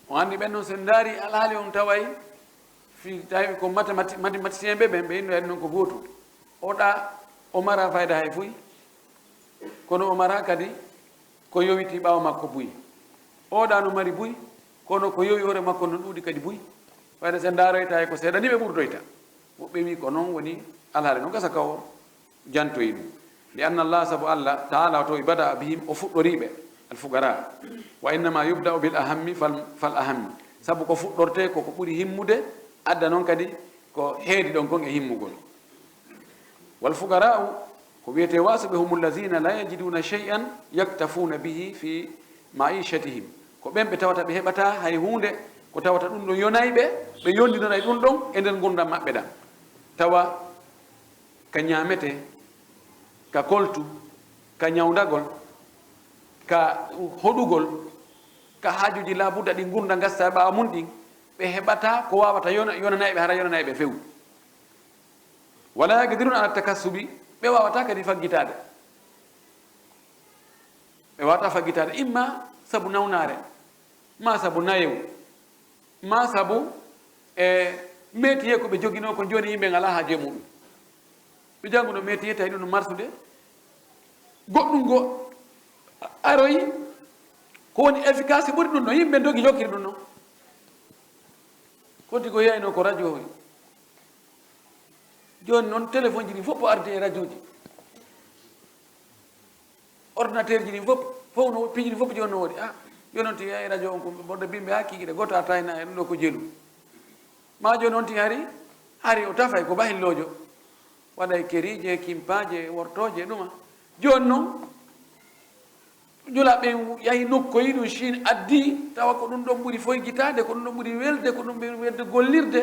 o anndi ɓen noon sen daari alhaali on taway fi tawi ko mathématicien ɓe ɓen ɓe inno hen noon ko gootum oɗa o mara fayda hay fuy kono o mara kadi ko yowiti ɓaawa makko buy oɗa no mari buy kono ko yowi hoore makko no ɗuuɗi kadi buy fayda sen daaroyta e ko seeɗa ni ɓe ɓurdoyta woɓɓe wi ko noon woni alhaali noon gasa kaw jantoyi ɗum li anna allah sabu allah taala to bada bihim o fuɗɗoriɓe alfugara wa innama yubda'u bil ahammi fal ahammi sabu ko fuɗɗorte koko ɓuri himmude adda noon kadi ko heedi ɗon kon e himmugol wal fugara'u ko wiyete wasuɓe hum allazina la yajiduna shay'an yaktafuna bihi fi maishatihim ko ɓen ɓe tawata ɓe heɓata hay hunde ko tawata ɗum ɗon yonayɓe ɓe yondinonay ɗum ɗon e nder gurdam maɓɓe ɗam tawa ka ñamete ka koltu ka ñawdagol ka hoɗugol ka haajuji laabuda ɗi gurda gasta e ɓawa mum ɗin ɓe heɓata ko wawata yonanayɓe hara yonanayɓe few wala yaqdiruna ala takassubi ɓe wawata kadi faggitade ɓe wawata faggitade imma sabu nawnare ma sabu nayew ma sabu e métier ko ɓe joguino ko joni yimɓe ngala haaje muɗum ɓe jannguno métier tawi ɗum no marsude goɗɗum go aroyi ko woni efficace ɓuri ɗum ɗon yimɓe dogi jokkiri ɗum noon konti ko yeyno ko radio o joni noon téléphone ji ɗin fof o arde e radio ji ordinateur ji ɗin fof no piiji ɗin fof joni no woɗi joni noon ti yeyi radio on ko bonɗo bimɓe ha kikiɗe goto a tayna e ɗum ɗo ko jelu ma joni noon ti hari o tafay ko bahillojo waɗay kerije kimpaje wortoje ɗuma joni noon jula ɓen yahi nokkoyi ɗum chine addi tawa ko ɗum ɗon ɓuri foygitade ko ɗum ɗon ɓuri welde ko ɗum ɓuri welde gollirde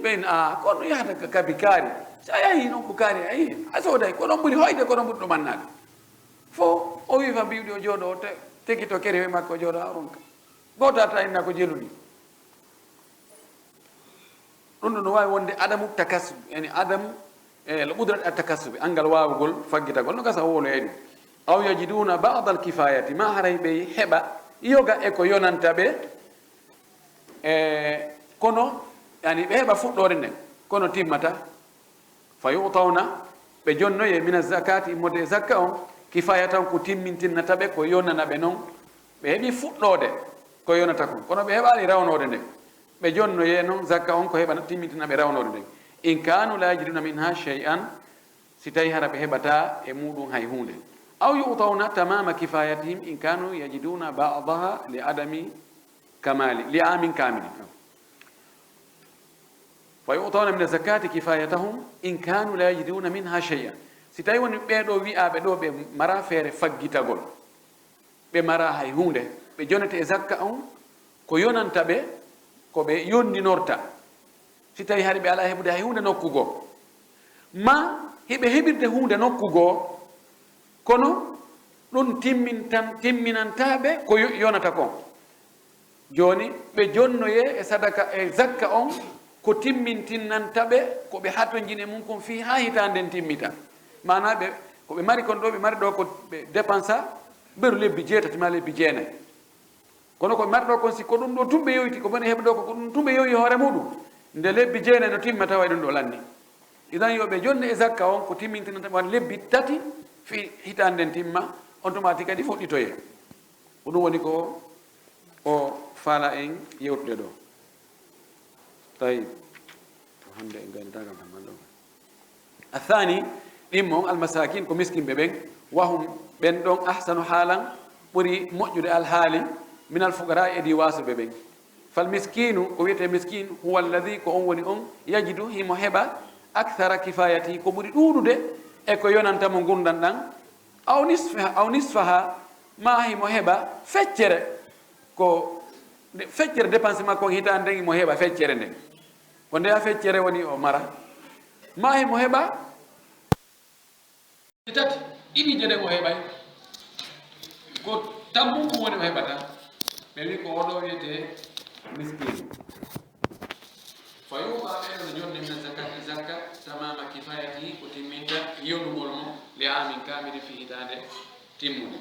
ɓen kono yahata ka kabi kaari sa yahi noon ko kaari ayi a sooday ko ɗon ɓuri hoyde ko ɗon ɓuri ɗumannade fo o wi fa mbiwɗi o jooɗo o tekito kerewe makko o jooɗo ronka goto a tawinna ko jeludi ɗum ɗo no wawi wonde adamu takassub yani adamu lo ɓudraɗe a takassube angal wawugol faggitagol no gasa wolo e ɗum aw yajiduna bada al kifayati ma haray ɓe heɓa yoga e ko yonanta ɓe kono yani ɓe heɓa fuɗɗore nden kono timmata fa yutawna ɓe jonnoye min zakati immode zakka on kifaya tan ko timmintinnata ɓe ko yonana ɓe noon ɓe heeɓi fuɗɗode ko yonata kon kono ɓe heɓani rawnode nden ɓe jonnoye noon zakka on ko heɓa timmintina ɓe rawnode nden in kanu la yajiduna minha shay'an si tawi hara ɓe heɓata e muɗum hay hunde aw yutawna tamama kifayatihim in kanu yajiduna badaha li adami kamali li amin kamilin fa yutawna min zakati kifayatahum in kanu la yajiduna minha shay'an si tawi woni ɓeɗo wi'aɓe ɗo ɓe mara feere faggitagol ɓe mara hay hunde ɓe jonete e zakka on ko yonanta ɓe ko ɓe yondinorta si tawi hari ɓe ala heɓude hay hunde nokkugo ma heɓe heɓirde hunde nokkugo kono ɗum timminantaɓe ko yonata kon joni ɓe jonnoye e sadaka e zakka on ko timmintinnantaɓe ko ɓe hattojine mum kon fi ha hitanden timmita mana ɓe ko ɓe mari kon ɗo ɓe mari ɗo ko ɓe dépensa ɓeru lebbi 8 ma lebbi 9 kono ko marɗo kon sikko ɗum ɗo tumɓe yoyti ko boni heɓɗo ko ɗum tumɓe yoyi hoore muɗum nde lebbi jeenayi no timma tawa ɗum ɗo lanni idan yoɓe jonde e zakka on ko timmintinata wan lebbi tati fi hitande nden timma on tumati kadi fuɗɗitoye ko ɗum woni ko o faala en yewtude ɗo tawi hande en gaynatagal tamman ɗo athani ɗimmon almasakin ko miskinɓe ɓen wahum ɓen ɗon ahsanu haalan ɓuri moƴƴude alhaali min alfugara edi wasuɓe ɓen fal miskinu ko wiyete miskin huwa alladi ko on woni on yajidu himo heɓa akthara kifayati ko ɓuri ɗuuɗude e ko yonantamo gurdan ɗan aw nisfaha ma himo heɓa feccere ko feccere dépense makko on hitande nden himo heɓa feccere nden ko ndeya feccere woni o mara ma himo heɓa tati ɗiɗi jeden o heɓay ko tammum ko woni o heɓata ɓe wi ko oɗo wiyete miskinu fa yuɓa ɓeɗo no jonde min zakati zakka tamama kifayati ko timminta yewɗugol mum li amin kamili fi hitande timmude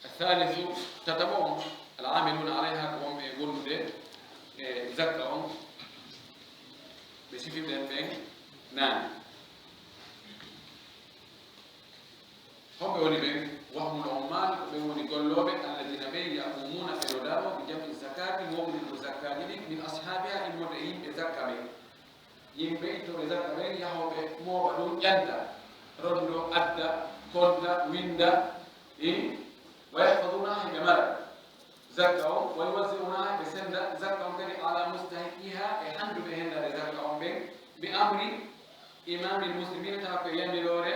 athalithu tatabo on alamiluna alayha ko wonɓe gollude e zakka on ɓe sifiɓen ɓen naani homɓe woni ɓen wahmuɗo on maali ko ɓe woni golloɓe alladina ɓe yamumuna ɓe ɗoɗamo ɓe jami zakati wowdi ɗo zakkaji ɗi min ashabiha immode e yimɓe zakka ɓen yimɓe ittoɓe zakka ɓen yahoɓe mooɓa ɗum ƴanta rondo adda konta winda wa yahfaduna heɓe mara zakka on wa yuwasiuna ɓe senda zakka on kadi ala mustahiqiha e handuɓe hendade zakka on ɓen bi amri imamil muslimina tawa ko yamirore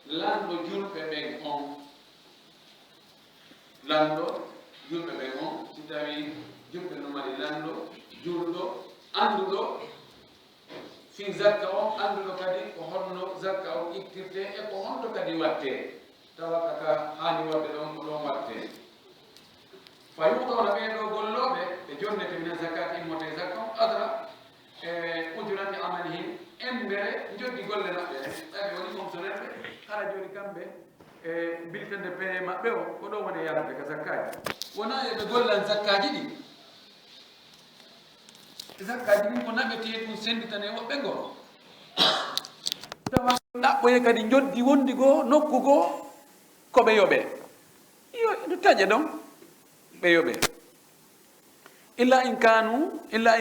lanɗo julɓe ɓen on lanɗo julɓe ɓen on si tawi julɓe no mari lanɗo julɗo annduɗo fi zakka on annduɗo kadi ko honno zakka on ittirte e ko honto kadi watte tawa kaka hani wadde ɗon ko ɗon watte fa yuɗona ɓeɗo golloɓe ɓe jonnete minen zakat immote zakka on adra e ujurani amalihim embere joddi golle maɓɓe ɗaɓe woni fonctionnaire ɓe hara joni kamɓe e biltande paye maɓɓe o ko ɗon woni yarande ka zakkaji wona eɓe gollan zakkaji ɗi zakkaji ɗin ko naɓete ɗum senditane woɓɓe ngoo tawa ɗaɓɓoye kadi joddi wondi goo nokku goo koɓe yoɓe yo no taƴe ɗon ɓe yoɓe illa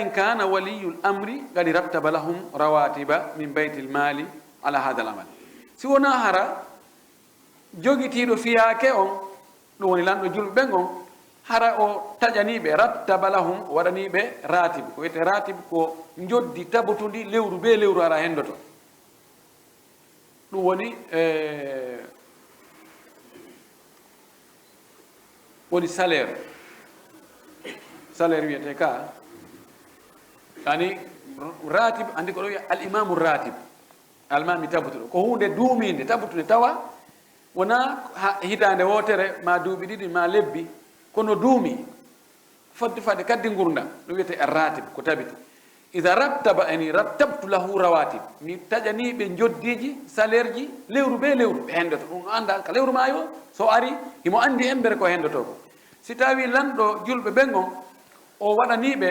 in kana waliyul amri gadi rattaba lahum rawatiba min baytil mali ala hada al amal si wona hara jogitiɗo fiyake on ɗum woni lanɗo julɓe ɓen on hara o taƴaniɓe rattaba lahum waɗaniɓe ratib ko wiyete ratib ko joddi tabotudi lewru be lewru hara hendoto ɗum woni woni salaire wiyete ka yani ratib andi ko ɗo wiya al imamu ratib almami tabutuɗo ko hunde duuminde tabutude tawa wona hitande wotere ma duuɓi ɗiɗi ma lebbi kono duumi fodde fade kaddi gurdam ɗum wiyete ratib ko tabiti ida rattaba ani rattabtu lahu rawatib mi taƴaniɓe joddiji salaire ji lewru be lewru ɓe hendoto ɗum anda ka lewru mayo so ari himo andi embere ko hendoto ko si tawi lanɗo julɓe ɓen on o waɗaniɓe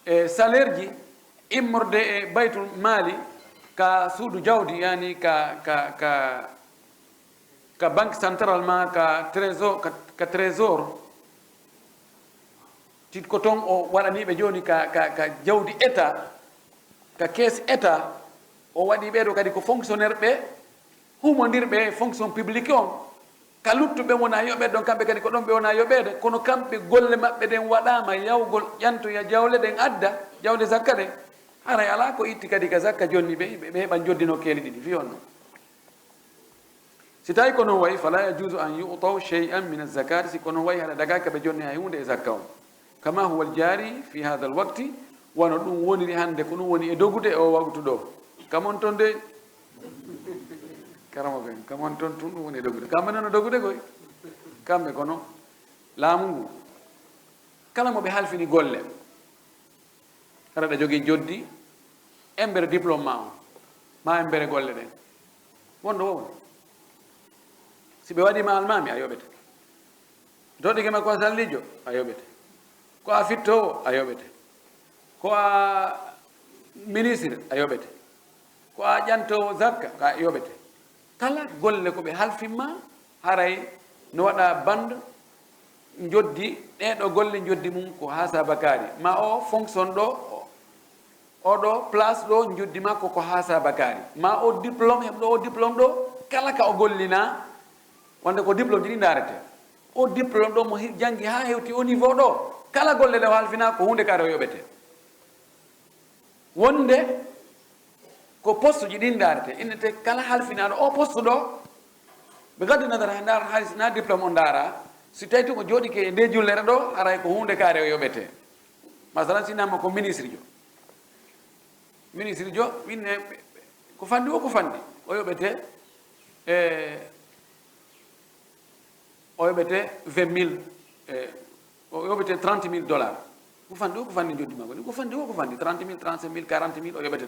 e salaire ji immorde e baytul mali ka suudu jawdi yani ka banque central ma ka trésor tit ko toon o waɗaniɓe joni ka jawdi état ka caisse état o waɗi ɓeɗo kadi ko fonctionnaire ɓe humodirɓe fonction publique on ka luttuɓe wona yoɓede ɗon kamɓe kadi ko ɗon ɓe wona yoɓede kono kamɓe golle maɓɓe ɗen waɗama yawgol ƴantoya jawle ɗen adda jawle zakka ɗen haray ala ko itti kadi ka zakka jonni ɓe heɓan joddino keeli ɗiɗi fi on noon si tawi ko noon wayi fala yajuzu an yu'taw shay'an min azakati si ko noon wayi haɗa dagaki ɓe jonni hay hunde e zakka on kama huwa aljari fi hada al waqti wono ɗum woniri hande ko ɗum woni e dogude e o wagtu ɗo kamon toon de karama ɓen kamon toon tun ɗum woni e dogude kamɓe noon o dogude koy kamɓe kono laamu ngu kala mo ɓe halfini golle hara ɗa jogii joddi embere diplôme ma on ma embere golle ɗen wonɗo wowno si ɓe waɗima almami a yoɓete doɗike ma ko a sallijo a yoɓete, ko a fittowo a yoɓete, ko a ministre a yoɓete, ko a ƴantowo zakka ka yoɓete. kala golle ko ɓe halfinma haray no waɗa bande joddi ɗeɗo golle joddi mum ko ha Sabakary ma o fonction ɗo oɗo place ɗo joddi makko ko ha Sabakary ma o diplôme heɓɗo o diplôme ɗo kala ka o gollina wonde ko diplôme ji ɗi darete o diplôme ɗo mo janggi ha hewti au niveau ɗo kala golle ɗe o halfina ko hunde kare o yoɓete. wonde ko poste ji ɗin darete innete kala halfinaɗo o poste ɗo ɓe gaddi nadara ndar haysi na diplôme o ndara si tawi to ko jooɗike e nde jullere ɗo haray ko hunde kaare o yoɓete. masalan sinama ko ministre jo winne ko fandi o o yoɓete o yoɓete 20 000 o yoɓete 30 000 dollars ko fandi joddi makko ni ko fandi 30 000 35 000 40 000 o yoɓete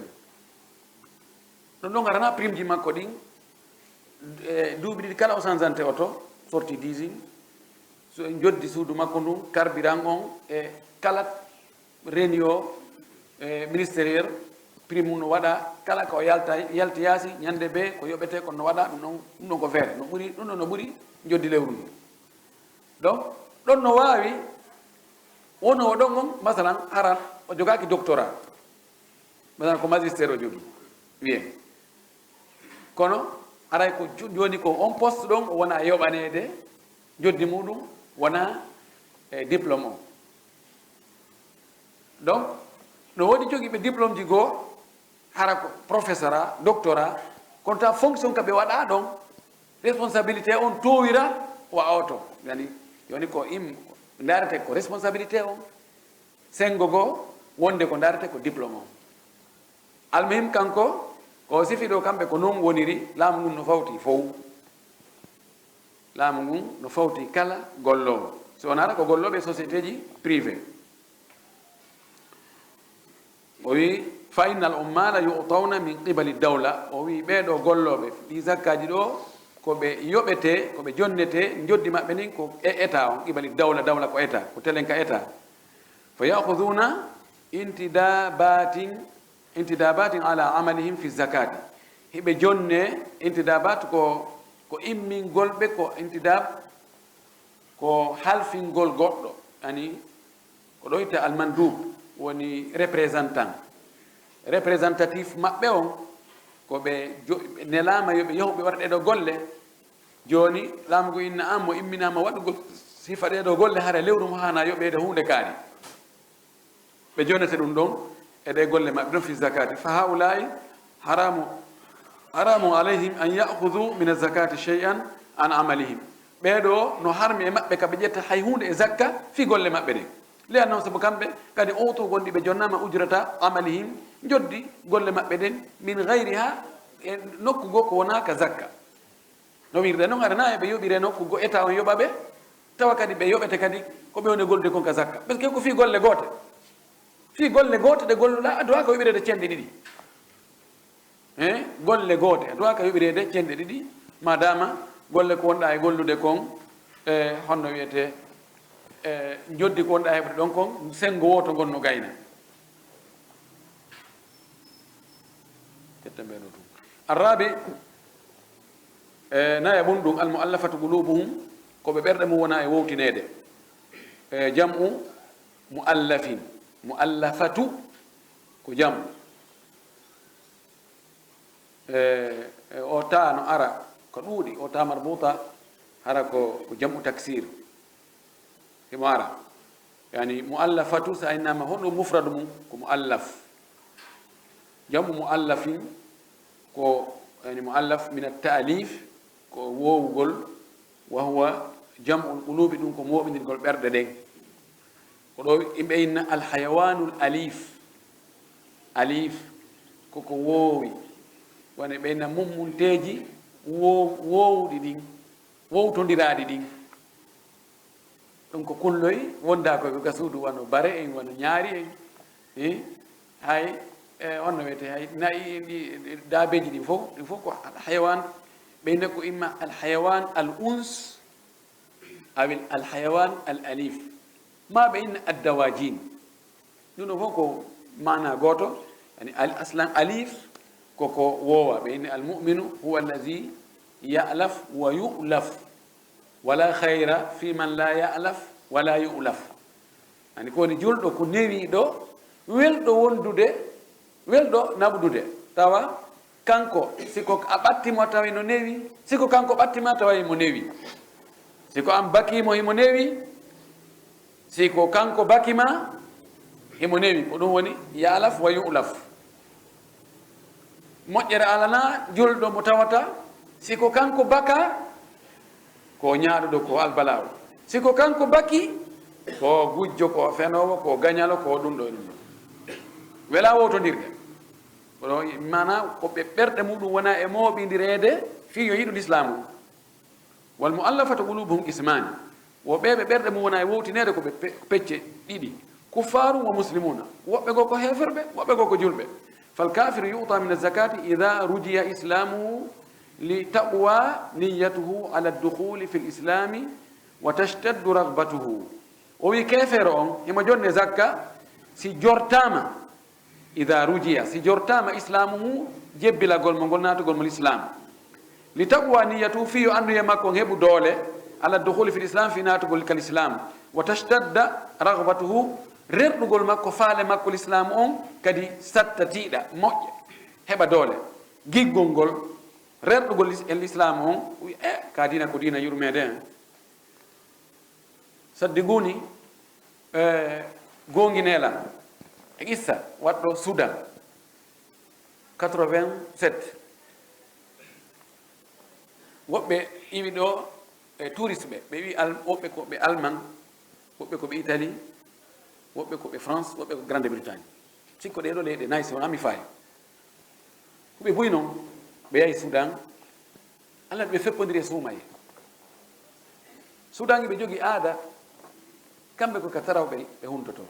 ɗum ɗon garana prime ji makko ɗin duuɓi ɗiɗi kala o changeante oto sorti dising so joddi suudu makko ndun carburant on e kala réunion ministériel prime mum no waɗa kala ko yalti yaasi ñande be ko yoɓete kono no waɗa ɗum ɗon ko feere ɗum ɗon no ɓuuri joddi lewru ndu. donc ɗon no wawi wono o ɗon on masalan haran o jogaki doctorat masalan ko magistére o jogui wiyen kono aray ko joni ko on poste ɗon o wona yoɓanede joddi muɗum wona diplôme o. donc no woodi jogui ɓe diplôme ji goo hara ko professorat doctorat kono ta fonction ka ɓe waɗa ɗon responsabilité on towira o awto yani yoni ko darete ko responsabilité on sengo goo wonde ko darete ko diplôme on. almuhim kanko ko sifi ɗo kamɓe ko noon woniri laamu ngun no fawti fof laamu ngun no fawti kala gollowo so wonata ko golloɓe société ji privé. o wi fa inna al ummala yu'tawna min qibali dawla o wi ɓeɗo golloɓe ɗi zakkaji ɗo koɓe yoɓete koɓe jonnete joddi maɓɓe nin ko état on qibali dawla ko état ko telen ka état fa ya'khuduna intidabatin ala amalihim fi zakati hiɓe jonne intidabat ko immingol ɓe ko intidab ko halfingol goɗɗo ani ko ɗo witte almandub woni représentatif maɓɓe on ko ɓe nelama yoɓe yahu ɓe waɗa ɗeɗo golle joni laamugo inna an mo imminama waɗugol sifa ɗeɗo golle hara lewru mo hana yoɓede hunde kaari ɓe jonete ɗum ɗon eɗe golle maɓɓe ɗon fi zakati fa haulai haramu alayhim an ya'khudhu min azakati shay'an an amalihim ɓeɗo no harmi e maɓɓe ka ɓe ƴetta hay hunde e zakka fi golle maɓɓe ɗen li annam sabu kamɓe kadi oto gonɗi ɓe jonnama ujrata amalihim joddi golle maɓɓe ɗen min gayriha e nokku goo ko wona ka zakka no wirde noon aɗa na eɓe yoɓire nokku goo état on yoɓa ɓe tawa kadi ɓe yoɓete kadi ko ɓe woni gollude kon ka zakka par ce que ko fi golle goote ɗe golluɗa a duwa ka yoɓirede cenɗe ɗiɗi golle goote a duwa ka yoɓirede cenɗe ɗiɗi madama golle ko wonɗa e gollude kon e honno wiyete joddi ko wonɗa heɓde ɗon kon sengo woto gonno gayna kette mbeɗo ɗum arrabi naya ɓum ɗum almuallafatu qulubuhum koɓe ɓerɗe mum wona e wowtinede jamu muallafatu ko jamu o ta no ara ko ɗuuɗi o ta marbuta hara ko jamu taksir himo ara yani muallafatu sa innama honɗum mufradu mum ko muallaf jamu muallafin ko yani muallaf min at-ta'lif ko wowgol wa huwa jam'ul qulubi ɗum ko moɓidirgol ɓerɗe ɗen ko ɗo yimɓe inna alhayawanul alif koko woowi wone ɓeyna mummunteji wowɗi ɗin wowtodiraɗi ɗin ɗum ko kulloy wonda koɓe ga suudu wano bare en wano ñaari en hay onno wiyete hay nayi ɗi daabeji ɗin fof ko alhayawan ɓeyna ko imma alhayawan al uns أو الحيوان الأليف ما بين الدواجين نونو فوكو معنى غوتو يعني أصلا أليف كوكو ووا بين المؤمن هو الذي يألف ويؤلف ولا خير في من لا يألف ولا يؤلف يعني كوني جولدو كو نيوي دو weldo wondude weldo nabudude tawa kanko siko abattimo tawi no newi siko kanko battima tawi mo newi siko am bakimo himo newi siko kanko bakima himo newi ko dum woni ya'laf wa yu'laf moƴƴere alana julɗo mo tawata siko kanko baka ko ñaaɗuɗo ko albalaw siko kanko baki ko gujjo ko fenowo ko gañalo ko ɗum ɗo e ɗum ɗo wela wotodirde kono mana ko ɓe ɓerɗe muɗum wona e mooɓidirede fi yo yiɗu l'islamu wal muallafatu qulubuhum ismani wo ɓe ɓerɗe mum wona e wowtinede ko ɓe pecce ɗiɗi kuffaru wa muslimuna woɓɓe go ko heferɓe woɓɓe go ko julɓe فالكافر يعطى من الزكاة إذا رجي إسلامه لتقوى نيته على الدخول في الإسلام وتشتد رغبته وي كافر يما جون زكاة سي جورتاما إذا رجي سي جورتاما إسلامه جبلا قول من قلنا تقول من الإسلام لتقوى نيته فيه أنه يمكن هبو دولة على الدخول في الإسلام في ناتقول كالإسلام وتشتد رغبته rerdugol makko faale makko l'islam on kadi sattatiiɗa moƴƴa heɓa doole giggol ngol rerdugol l'islam on wi ka dina ko dina yurmede saddi guni gonginela e issa waɗɗo Soudan 87 woɓɓe iwi ɗo touriste ɓe wi woɓɓe ko ɓe allemand woɓɓe ko ɓe Italie woɓɓe ko ɓe France woɓɓe ko Grande Bretagne sikko ɗeɗo leyɗe nayi so ami fayi ko ɓe boyi noon ɓe yahi Soudan Allah ɓe feppodiri e suumaye Soudan ɓe jogii aada kamɓe ko ka tarawɓe ɓe huntoto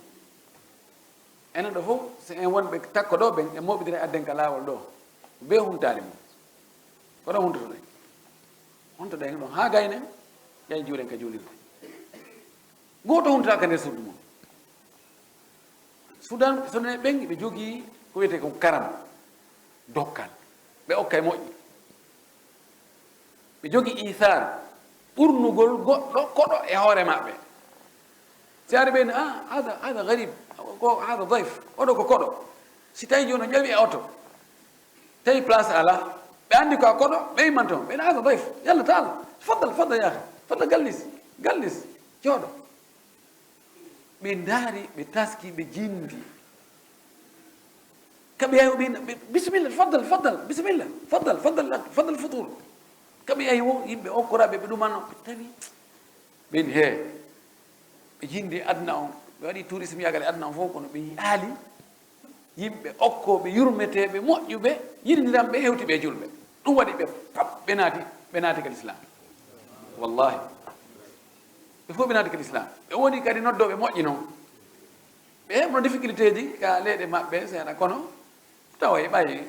enen ɗo fof so en wonɓe takko ɗo ɓen e moɓidira adden ka laawol ɗo be huntali mum koɗo huntoto ɗen huntoɗa hen ɗon ha gayne ƴay juuɗen ka juulirde goto huntotaka nder suudu mum Soudan so ne ɓengi ɓe jogii ko wiyete ko karam dokkal ɓe okka e moƴƴi ɓe jogii ithar ɓurnugol goɗɗo koɗo e hoore maɓɓe si ari ɓeyni hada garib ko hada dayf oɗo ko koɗo si tawi joni o ƴawi e oto tawi place ala ɓe anndi ko a koɗo ɓe wiman toon ɓeyni hada dayf yalla taala faddal yaha fadda gallis jooɗo ɓe ndaari ɓe taski ɓe jindi kaɓe yahi ɓe bisimilla faddal bisimilla faddal futur kaɓe yahi wo yimɓe okkoraɓe ɓe ɗumanno ɓe tawi ɓen he ɓe jindi aduna on ɓe waɗi tourisme yagale aduna on fof kono ɓe aali yimɓe okkoɓe yurmeteɓe moƴƴuɓe yiɗiniranɓe hewtiɓe e julɓe ɗum waɗi ɓe pap ɓe naati ka l'islam wallahi ɓe fof ɓe naati ka l'islam ɓe woni kadi noddoɓe moƴƴi noon ɓe heɓno difficulté ji ka leyɗe maɓɓe seeɗa kono tawa e ɓay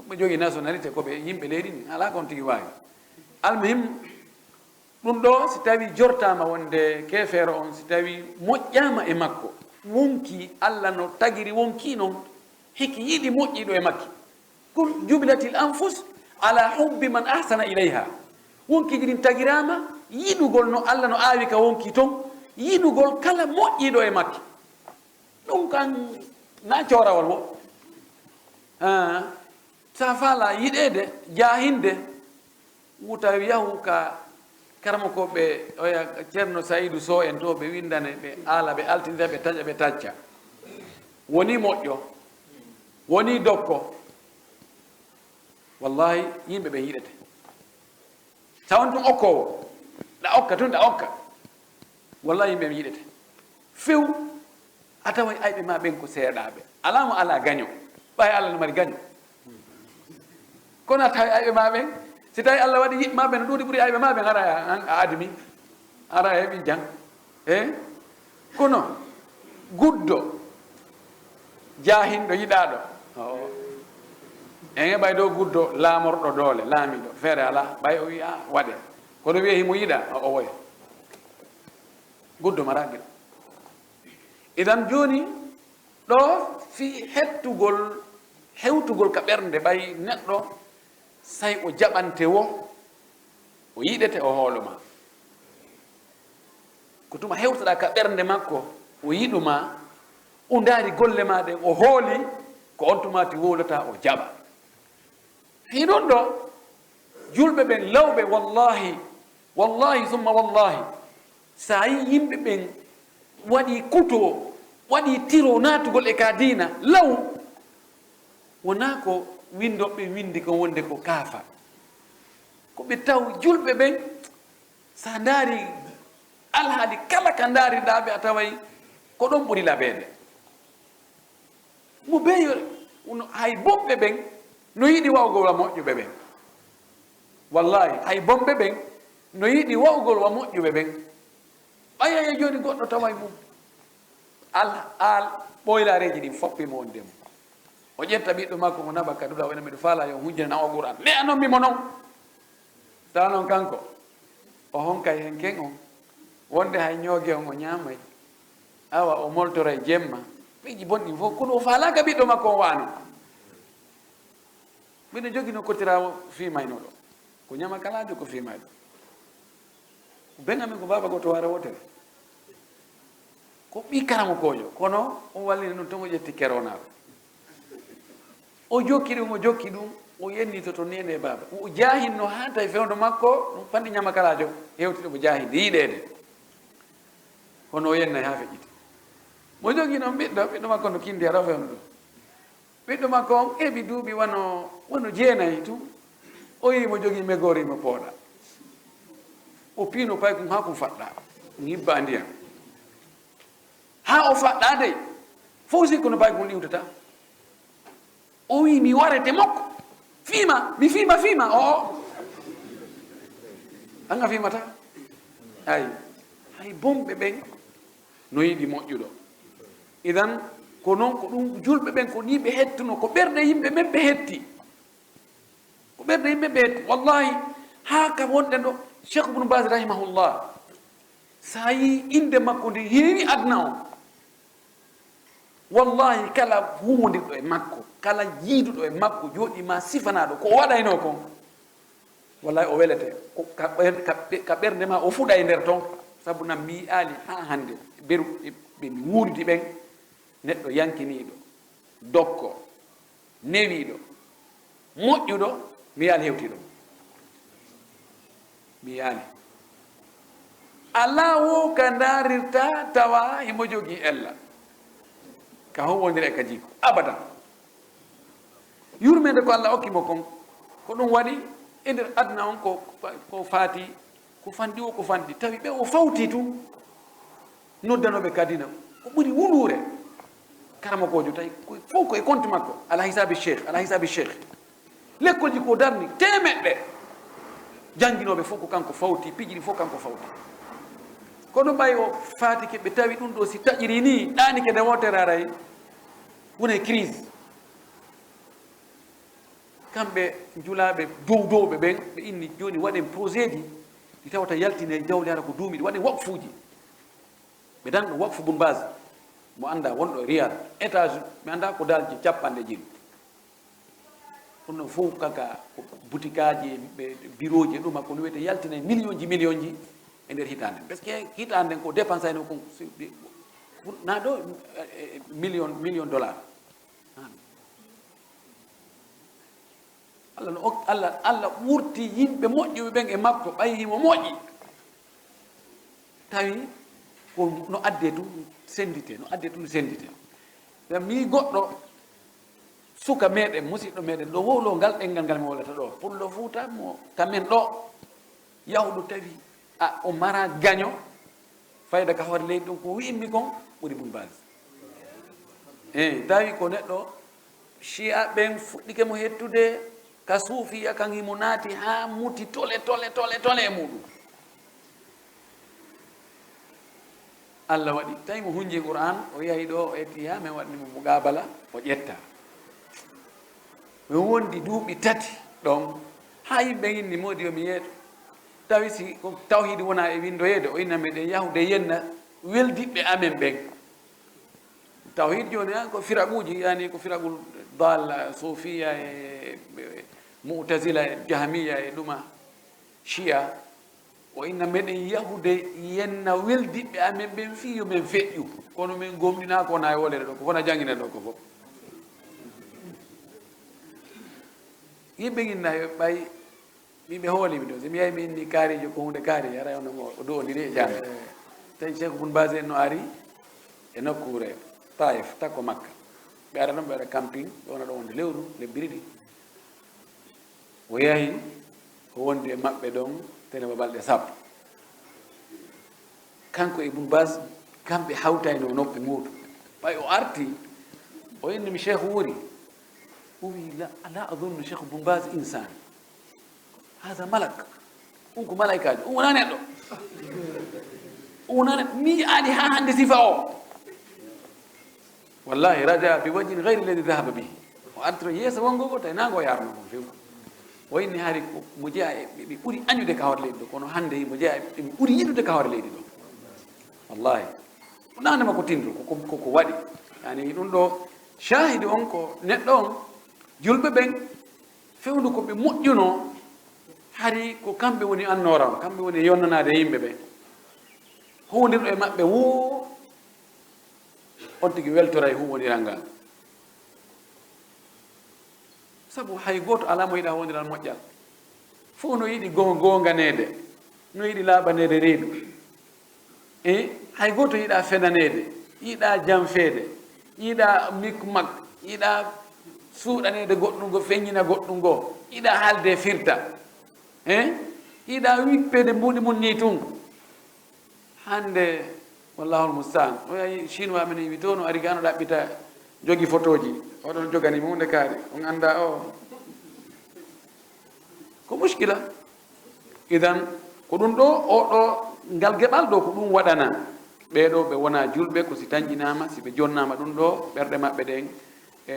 ɓe jogii nationalité koɓe yimɓe leydi ni ala kon tigi wawi almuhim ɗum ɗo si tawi jortama wonde kefeero on si tawi moƴƴama e makko wonki Allah no tagiri wonki noon hiki yiɗi moƴƴiɗo e makki kul jubilatil anfus ala hubbi man ahsana ilayha wonkiji ɗin tagirama yiɗugol no Allah no aawi ka wonki toon yiɗugol kala moƴƴiɗo e makki ɗum kan na corawol wo sa faala yiɗede jahinde wuta yahu ka karmo ko ɓe oya ceerno Saydou Sow en to ɓe windane ɓe aala ɓe altindira ɓe taƴa ɓe tacca woni moƴƴo woni dokko wallahi yimɓe ɓe yiɗete tawan tun okkowo ɗa okka wallahi yimɓe ɓe yiɗete few a tawa ayɓe ma ɓen ko seeɗaɓe alamo ala gaño ɓay Allah no mari gaño kono a tawi ayɓe ma ɓen si tawi Allah waɗi yiɓe maɓe no ɗuuɗi ɓuuri ayɓe maɓe ara a admi ara heɓi jang kono guddo jahinɗo yiɗaɗo en heɓay dow guddo laamorɗo doole laamiɗo feere ala ɓay o wiya waɗe kono wiye himo yiɗa o woya guddo maragel idan joni ɗo fi hewtugol ka ɓernde ɓay neɗɗo say o jaɓante wo o yiɗete o hooloma ko tuma hewtoɗa ka ɓernde makko o yiɗuma o ndaari golle ma ɗen o hooli ko on tumati wolata o jaɓa hiɗon ɗo julɓe ɓen lawɓe wallahi summa wallahi sa yi yimɓe ɓen waɗi kuto waɗi tiro natugol e ka diina law wona ko windoɓe windi ko wonde ko kaafa ko ɓe taw julɓe ɓen sa ndaari alhaali kala ka ndaariɗaɓe a taway ko ɗon ɓuri laɓede mo beyo hay bomɓe ɓen no yiɗi wawgol wa moƴƴuɓe ɓen wallahi hay bomɓe ɓen no yiɗi wawgol wa moƴƴuɓe ɓen ɓayaye joni goɗɗo taway mum al ɓoylareji ɗin foppimo on ndemo o ƴetta ɓiɗɗo makko mo naɓa kaduɗa wona mbiɗo faala yo hujjana o Qur'an ne anomimo noon tawa noon kanko o honkay hen ken on wonde hay ñoogue on o ñamay awa o moltora e jemma ɓeji bonɗi fof kono o faalaka ɓiɗɗo makko o wano mbiɗo jogui no kottirawo fimayno ɗo ko ñama kalajo ko fimay ɗo benamin ko baba goto wara wotere ko ɓi karamo kojo kono o wallini ɗum tan o ƴetti keronaɗo o jokki ɗum o yenni to nene baba o jahinno ha tawi fewdo makko ɗum panɗi ñama kalajo hewtiɗo mo jahinde yiɗede kono o yennay ha feƴƴiti mo jogi noon ɓiɗɗo makko no kindi aɗa fewno ɗum ɓiɗɗo makko on heɓi duuɓi wono jeenayi tum o yi mo jogii megori mo pooɗa o piino pay kum ha kum faɗɗa ñibba ndiyam ha o faɗɗa dey fof sikku no pay kum ɗiwtata o wi mi warete makko mi fiima o anga fiimata hay bomɓe ɓen no yiɗi moƴƴuɗo idan ko noon ko ɗum julɓe ɓen ko ni ɓe hettuno ko ɓerɗe yimɓe ɓen ɓe hetti wallahi ha ka wonɗen ɗo cheikh ibnu bas rahimahullah sa yi inde makko nde heewi adna o wallahi kala humodirɗo e makko kala jiiduɗo e makko jooɗima sifanaɗo ko o waɗayno kon wallahi o welete ka ɓernde ma o fuɗa e nder toon sabu nam mi aali ha hande ɓe mi wuurdi ɓen neɗɗo yankiniɗo dokko newiɗo moƴƴuɗo mi yaali hewtiɗo mi yaali ala wo ka darirta tawa himo jogii ella ka howodiri e ka jiko abadan yurmede ko Allah hokkimo kon ko ɗum waɗi e nder adna on ko faati ko fanɗi o ko fanɗi tawi ɓe o fawti tum noddanoɓe kadina ko ɓuri wuluure karamakojo tawi fof ko e compte makko ala hisabi cheikh l'école ji ko darni temeɗɗe jannginoɓe fof ko kanko fawti pijiɗi fof kanko fawti kono ɓay o faatike ɓe tawi ɗum ɗo si taƴiri ni ɗanike nde wotere aray wona e crise kamɓe julaɓe dowdoɓe ɓen ɓe inni joni waɗen projet ji ɗi tawata yaltine jawdi hara ko duumiɗi waɗen waqfuji ɓe dan ɗo waqfu bun base mo anda wonɗo riyad étage mi anda ko dalji capanɗe jilli ɗum ɗon fof kaka boutique aji ɓe bureau ji ɗuma kono wiyete yaltine million ji e nder hitande par ce que hitande ko dépense ayno ko na ɗo million dollar Allah wurti yimɓe moƴƴuɓe ɓen e makko ɓayimo moƴƴi tawi ko no adde tum sendite mi goɗɗo suka meɗen musidɗo meɗen ɗo wowlo ngal ɗengal ngal mi wolata ɗo pullo Fuuta mo kamen ɗo yawɗo tawi o mara gaño fayda ka hoore leydi ɗum ko wi'immi kon ɓuri bun base tawi ko neɗɗo chia ɓen fuɗɗike mo hettude ka suufiya kan himo naati ha muti tole e muɗum Allah waɗi tawi mo hunji Qur'an o yahi ɗo o etti ha min waɗnimo muqabala o ƴetta mi wondi duuɓi 3 ɗon ha yimɓe inni modi yo mi yeeɗo tawi si ko tawhidi wona e windoyede o innami ɗe yahude yenna weldiɓɓe amen ɓen tawhid joni ko firaquji yani ko firaqul dalla sofiya e mu'tazila e jahmiya e ɗuma chia o inna meɗen yahude yenna weldiɓɓe amen ɓen fi yo men feƴƴu kono min gomɗina ko na e wolere ɗo ko fona jangine ɗo ko fof yimɓe ginna yo ɓay min ɓe hoolimi ɗo somi yahi mi inni kaarijo ko hunde kaari ara onomo o do'odiri e jamɓe tawi cheikh bun base en no ari e nokkure taif takko makka ɓe ara noon ɓe waɗa camping ɓe wona ɗo wonde lewru lebbi ɗiɗi o yahi o wondi e maɓɓe ɗon tenema balɗe sappo kanko e bun base kamɓe hawtayno o noppi muuɗum ɓay o arti o innimi cheikh wuri o wi la adunnu cheikh bun base insan hada malak ko malaikajo wona neɗɗo wona mi aɗi ha hande sifa o wallahi raja bi wajhin gayri alladi dahaba bihi o artiro yeeso wongo go tawi nago yarno kon few o inni haari mo jeeya ɓe ɓuuri añude kawar leydi ɗo kono hande mo jeeya ɓe ɓuuri yiɗude kawar leydi ɗo wallahi nanema ko tindro koko waɗi yani ɗum ɗo shahidi on ko neɗɗo on julɓe ɓen fewndu ko ɓe moƴƴuno hari ko kamɓe woni annoram kamɓe woni yonnanade yimɓe ɓe huwondirɗo e maɓɓe wo on tigi weltora e huwoniral ngal sabu hay goto ala mo yiɗa huwoniral moƴƴal fof no yiɗi gonganede no yiɗi laaɓanede reedu e hay goto yiɗa fenanede yiɗa janfede yiɗa mikmak yiɗa suuɗanede goɗɗum go feññina goɗɗum go yiɗa haalde firta yiɗa wippede mbuɗi mum ni tun hande wallahul mustaan o yahi chinois mene wi to no ari gano ɗaɓɓita jogi photo ji oɗon jogani hunde kaari on anda o ko muskila idan ko ɗum ɗo oɗo ngal geɓal ɗo ko ɗum waɗana ɓeɗo ɓe wona julɓe ko si tañƴinama si ɓe jonnama ɗum ɗo ɓerɗe maɓɓe ɗen e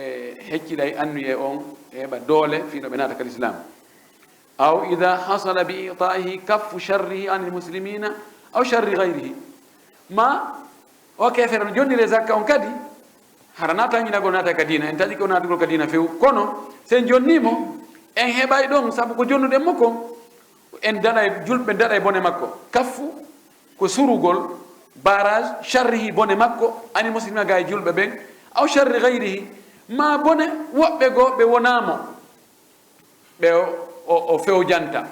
hecciɗay annuye on e heɓa doole fiino ɓe naata kal islam aw ida hasala bi itaihi kaffu sharrihi an ilmuslimina aw sharri gayrihi ma o kefere no jonnire zakka on kadi hara nata ñinagol nata ka dina en taƴi ko natugol ka dina few kono sen jonnimo en heɓay ɗon saabu ko jonnuɗen makko en daɗay julɓe daɗay bone makko kaffu ko surugol barage sharrihi bone makko ani muslimina ga e julɓe ɓen aw sharri gayrihi ma bone woɓɓe goo ɓe wonamo ɓe o fewjanta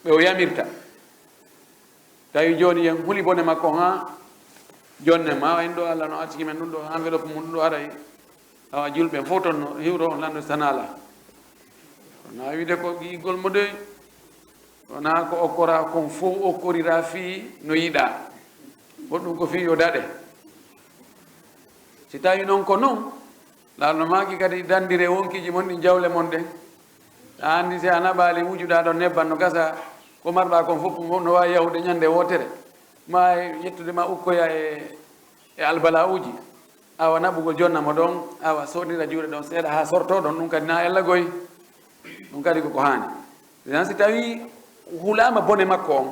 ɓe o yamirta tawi joni yen huli bone makko ha jonne ma en ɗo allah no artiki men ɗum ɗo enveloppe mum ɗum ɗo aray awa julɓe fof toon no hiwro on lando sanala wona wiide ko gigol mo de wona ko okkora kon fof okkorira fi no yiɗa goɗɗum ko fi yo daɗe si tawi noon ko noon laalno maki kadi dandire wonkiji mon ɗi jawle mon ɗen a andi si a naɓali wujuɗa ɗon nebban no gasa ko marɗa kon fof no wawi yahude ñande wotere ma yettude ma ukkoya e albala uji awa naɓugol jonnamo ɗon awa sodira juuɗe ɗon seeɗa ha sorto ɗon ɗum kadi na ella goy ɗum kadi koko hani dan si tawi hulama bone makko on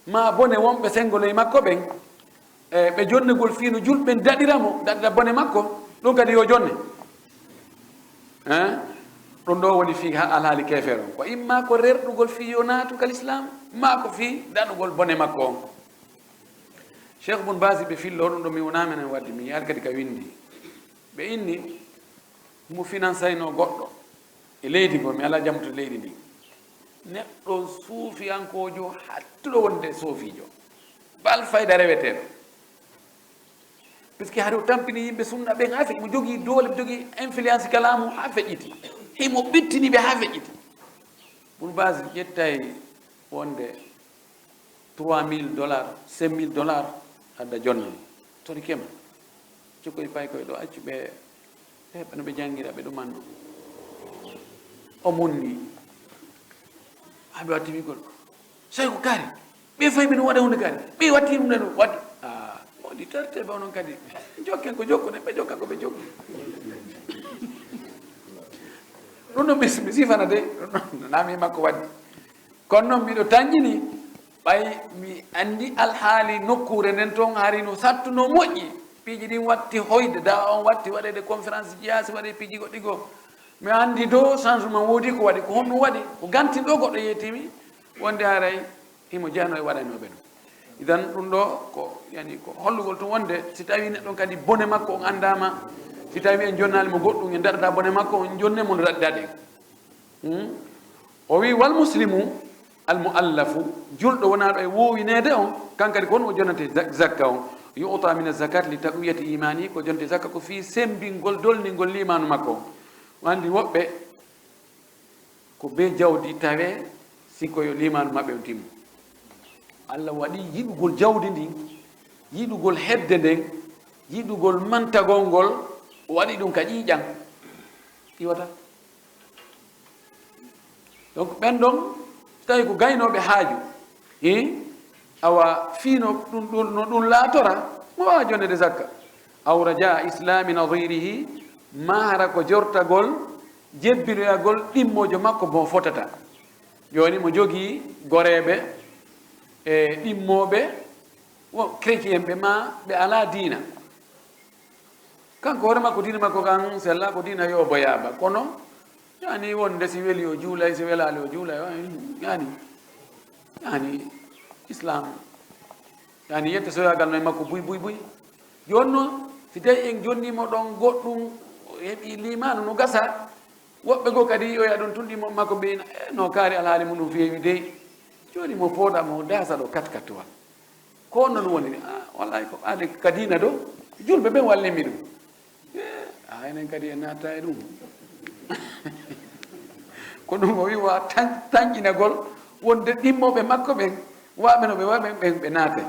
ma bone wonɓe sengoloye makko ɓen ɓe jonnegol fiino julɓe daɗiramo daɗira bone makko ɗum kadi yo jonne ɗum ɗo woni fi alhaali kefere on ko imma ko rerɗugol fi yo naatu kal islam ma ko fi daɗugol bone makko on cheikh bun basi ɓe fillo ɗum ɗo mi wonamenen wadde mi yaari kadi ka windi ɓe inni mo financayno goɗɗo e leydi go mi ala jammuto leydi ndi neɗɗo suufiyankojo hattuɗo wonde soofijo bal fayda reweteɗo puisque haade o tampini yimɓe sunna ɓen ha feƴi mo jogii doole mo jogii influence kalamu ha feƴƴiti himo ɓittini ɓe ha feƴƴiti bun base ƴettay wonde $3000 $5000 adda jonna toni kema cokkoye pay koye ɗo accu ɓe heɓa no ɓe janggira ɓe ɗumanno o munni ha ɓe wattimi gol soy ko kaari ɓe fayi ɓe no waɗa hunde kaari ɓe watti ɗum ɗeno waɗi waɗi terte ba onon kadi jokken ko jokkude ɓe jokka ko ɓe jokki ɗum ɗo mi sifana de nami makko waɗi kono noon mbiɗo tañƴini ɓay mi andi alhaali nokkure nden toon harino sattuno moƴƴi piiji ɗin watti hoyde da on watti waɗede conférence jiyaasi waɗe piiji goɗɗi goo mi andi do changement woodi ko waɗi ko honɗum waɗi ko gantin ɗo goɗɗo yettimi wonde haray himo jeyano e waɗanoɓe ɗum idan ɗum ɗo ko yani ko hollugol tun wonde si tawi neɗɗon kadi bone makko on andama si tawi en jonnalimo goɗɗum en daɗata bone makko on jonne mo daɗe o wi wal muslimu al muallafu julɗo wonaɗo e wowinede on kankadi ko won o jonnate zakka on yuta min zakat li taqwiyati imani ko jonte zakka ko fi sembingol dolningol limanu makko o andi woɓɓe ko be jawdi tawe sikko yo limanu maɓɓe on timmo Allah waɗi yiɗugol jawdi ndin yiɗugol hedde nden yiɗugol mantagol ngol waɗi ɗum ka ƴiiƴan iwata donc ɓen ɗon tawi ko gaynoɓe haaju awa fiino ɗum no ɗum laatora mo wawa jonnede zakka aw raja islami nadirihi mahara ko jortagol jebbinoyagol ɗimmojo makko bon fotata joni mo jogii goreɓe e ɗimmoɓe chrétien ɓe ma ɓe ala diina kanko hoore makko diina makko kan sella ko diina yo boyaba kono yani wonde si weeli o juulay si welali o juulay yani islam yani yette soyagal no e makko buy jonno si tawi en jonnimo ɗon goɗɗum heeɓi limanu no gasa woɓɓe goo kadi yoya ɗon tunɗimo makko ɓe no kaari alhaali mum ɗum feewi dey joni mo pooɗa mo dasa ɗo kat kattuwal ko non woni wallahi ko ade kadina ɗo julɓe ɓen wallimi ɗum enen kadi en natta e ɗum ko ɗum o wiwa tañƴinagol wonde ɗimmoɓe makko ɓen waɓe no ɓe waɓe ɓe naate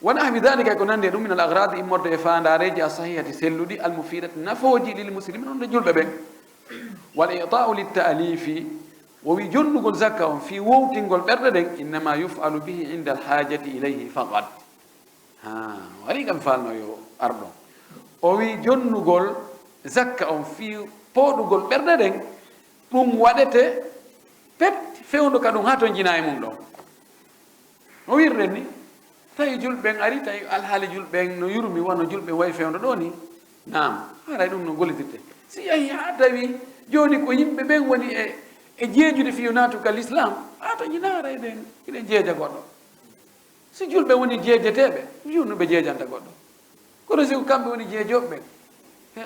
wona mi dalika ko nande ɗum min al agrade immorde e fandareji a sahihati selluɗi almufidati nafoji lil muslimin onde julɓe ɓen wal ita'u littalifi wo wi jonnugol zakka on fi wowtingol ɓerɗe ɗen innama yufalu bihi inda alhajati ilayhi faqat waɗi kam falno yo arɗon o wi jonnugol zakka on fi pooɗugol ɓerɗe ɗen ɗum waɗete pet fewndo ka ɗum ha to jina e mum ɗon no wirren ni tawi julɓen ari tawi alhaali julɓen no yurmi wonno julɓe wayi fewndo ɗo ni nam haray ɗum no gollitirte si yahi ha tawi joni ko yimɓe ɓen woni e jeejude fiyo natuka l'islam ha to jina haray ɗen iɗen jeeja goɗɗo si julɓe woni jeejeteɓe yurnuɓe jeejanta goɗɗo kono si ko kamɓe woni jeejoɓe ɓen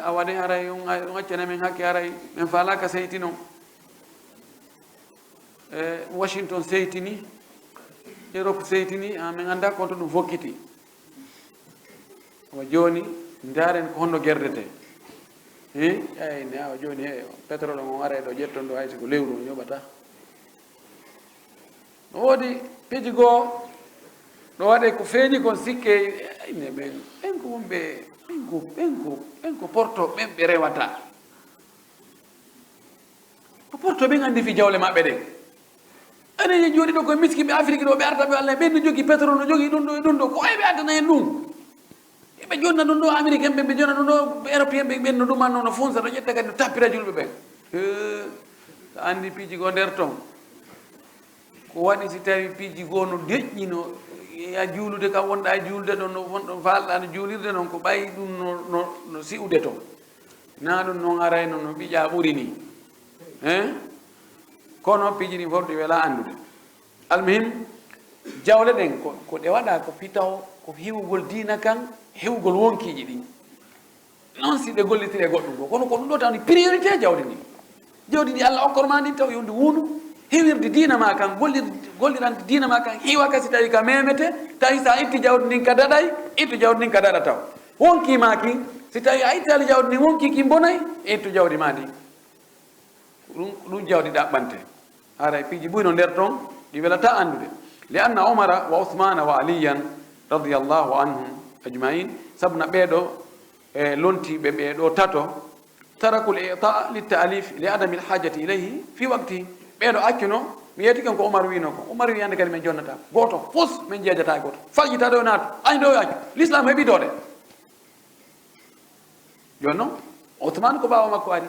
a waɗi haray on accana men hakke haray min falaka seyti noon Washington seytini Europe seytini min anda konto ɗum fokkiti awa joni daren ko honno gerdete eyni awa joni pétrole on ara ɗo ƴetton ɗo haysi ko lewru o yoɓata no woodi piiji goo ɗo waɗe ko feeñi kon sikke ayne ɓen ko wonɓe ɓen ko porto ɓen ɓe rewata ko porto ɓen andi fi jawle maɓɓe ɗen enen jooɗi ɗo koye miskiɓe Afrique ɗo ɓe arta ɓe Allah ɓen no jogii pétrole no jogii ɗum ɗo e ɗum ɗo ko oye ɓe addana en ɗum ɓe jonna ɗum ɗo américain ɓe ɓe jonna ɗum ɗo européen ɓe ɓen no ɗumanno no fonsa ɗo ƴetta kadi no tappira julɓe ɓen so anndi piiji goo nder toon ko waɗi si tawi piiji goo no deƴƴino a juulude kam wonɗa juulde ɗon no wonɗo falɗa no juulirde noon ko ɓayi ɗum no si'ude toon na ɗum noon arayno no ɓiƴa ɓuri ni kono piiji ɗi fof ɗi wela anndude almuhim jawle ɗen ko ɗe waɗa ko pitaw ko hewugol diina kan hewugol wonkiiji ɗin noon si ɗe gollitiri e goɗɗum ko kono ko ɗum ɗo tawni priorité jawdi ndi jawdi ndi Allah okkorma ndi taw yonde wuunu hewirde diina ma kan gollirande diina ma kan hiwaka si tawi ka memete tawi sa itti jawdi ndin ka daɗay ittu jawdi ndin ka daɗa taw wonkima ki si tawi a itti ali jawdi ndin wonkiki bonayi ittu jawdi ma ndi ɗum jawdi ɗaɓɓante haray piiji ɓuyno nder toon ɗi welata andude li anna umara wa uthmana wa aliyan radiallahu anhum ajmain sabuna ɓeeɗo e lontiɓe ɓeeɗo tato tarakul ita littalif li adami lhajati ilayhi fi waqtihi ɓeeɗo accuno mi yeeti ken ko Umar wino ko Umar wi hannde kadi min jonnata gooto fus min jeejata gooto falƴita ɗo naato ani ɗo yo accu l'islam heɓi doole joni noon Ousmane ko ɓaawa makko ari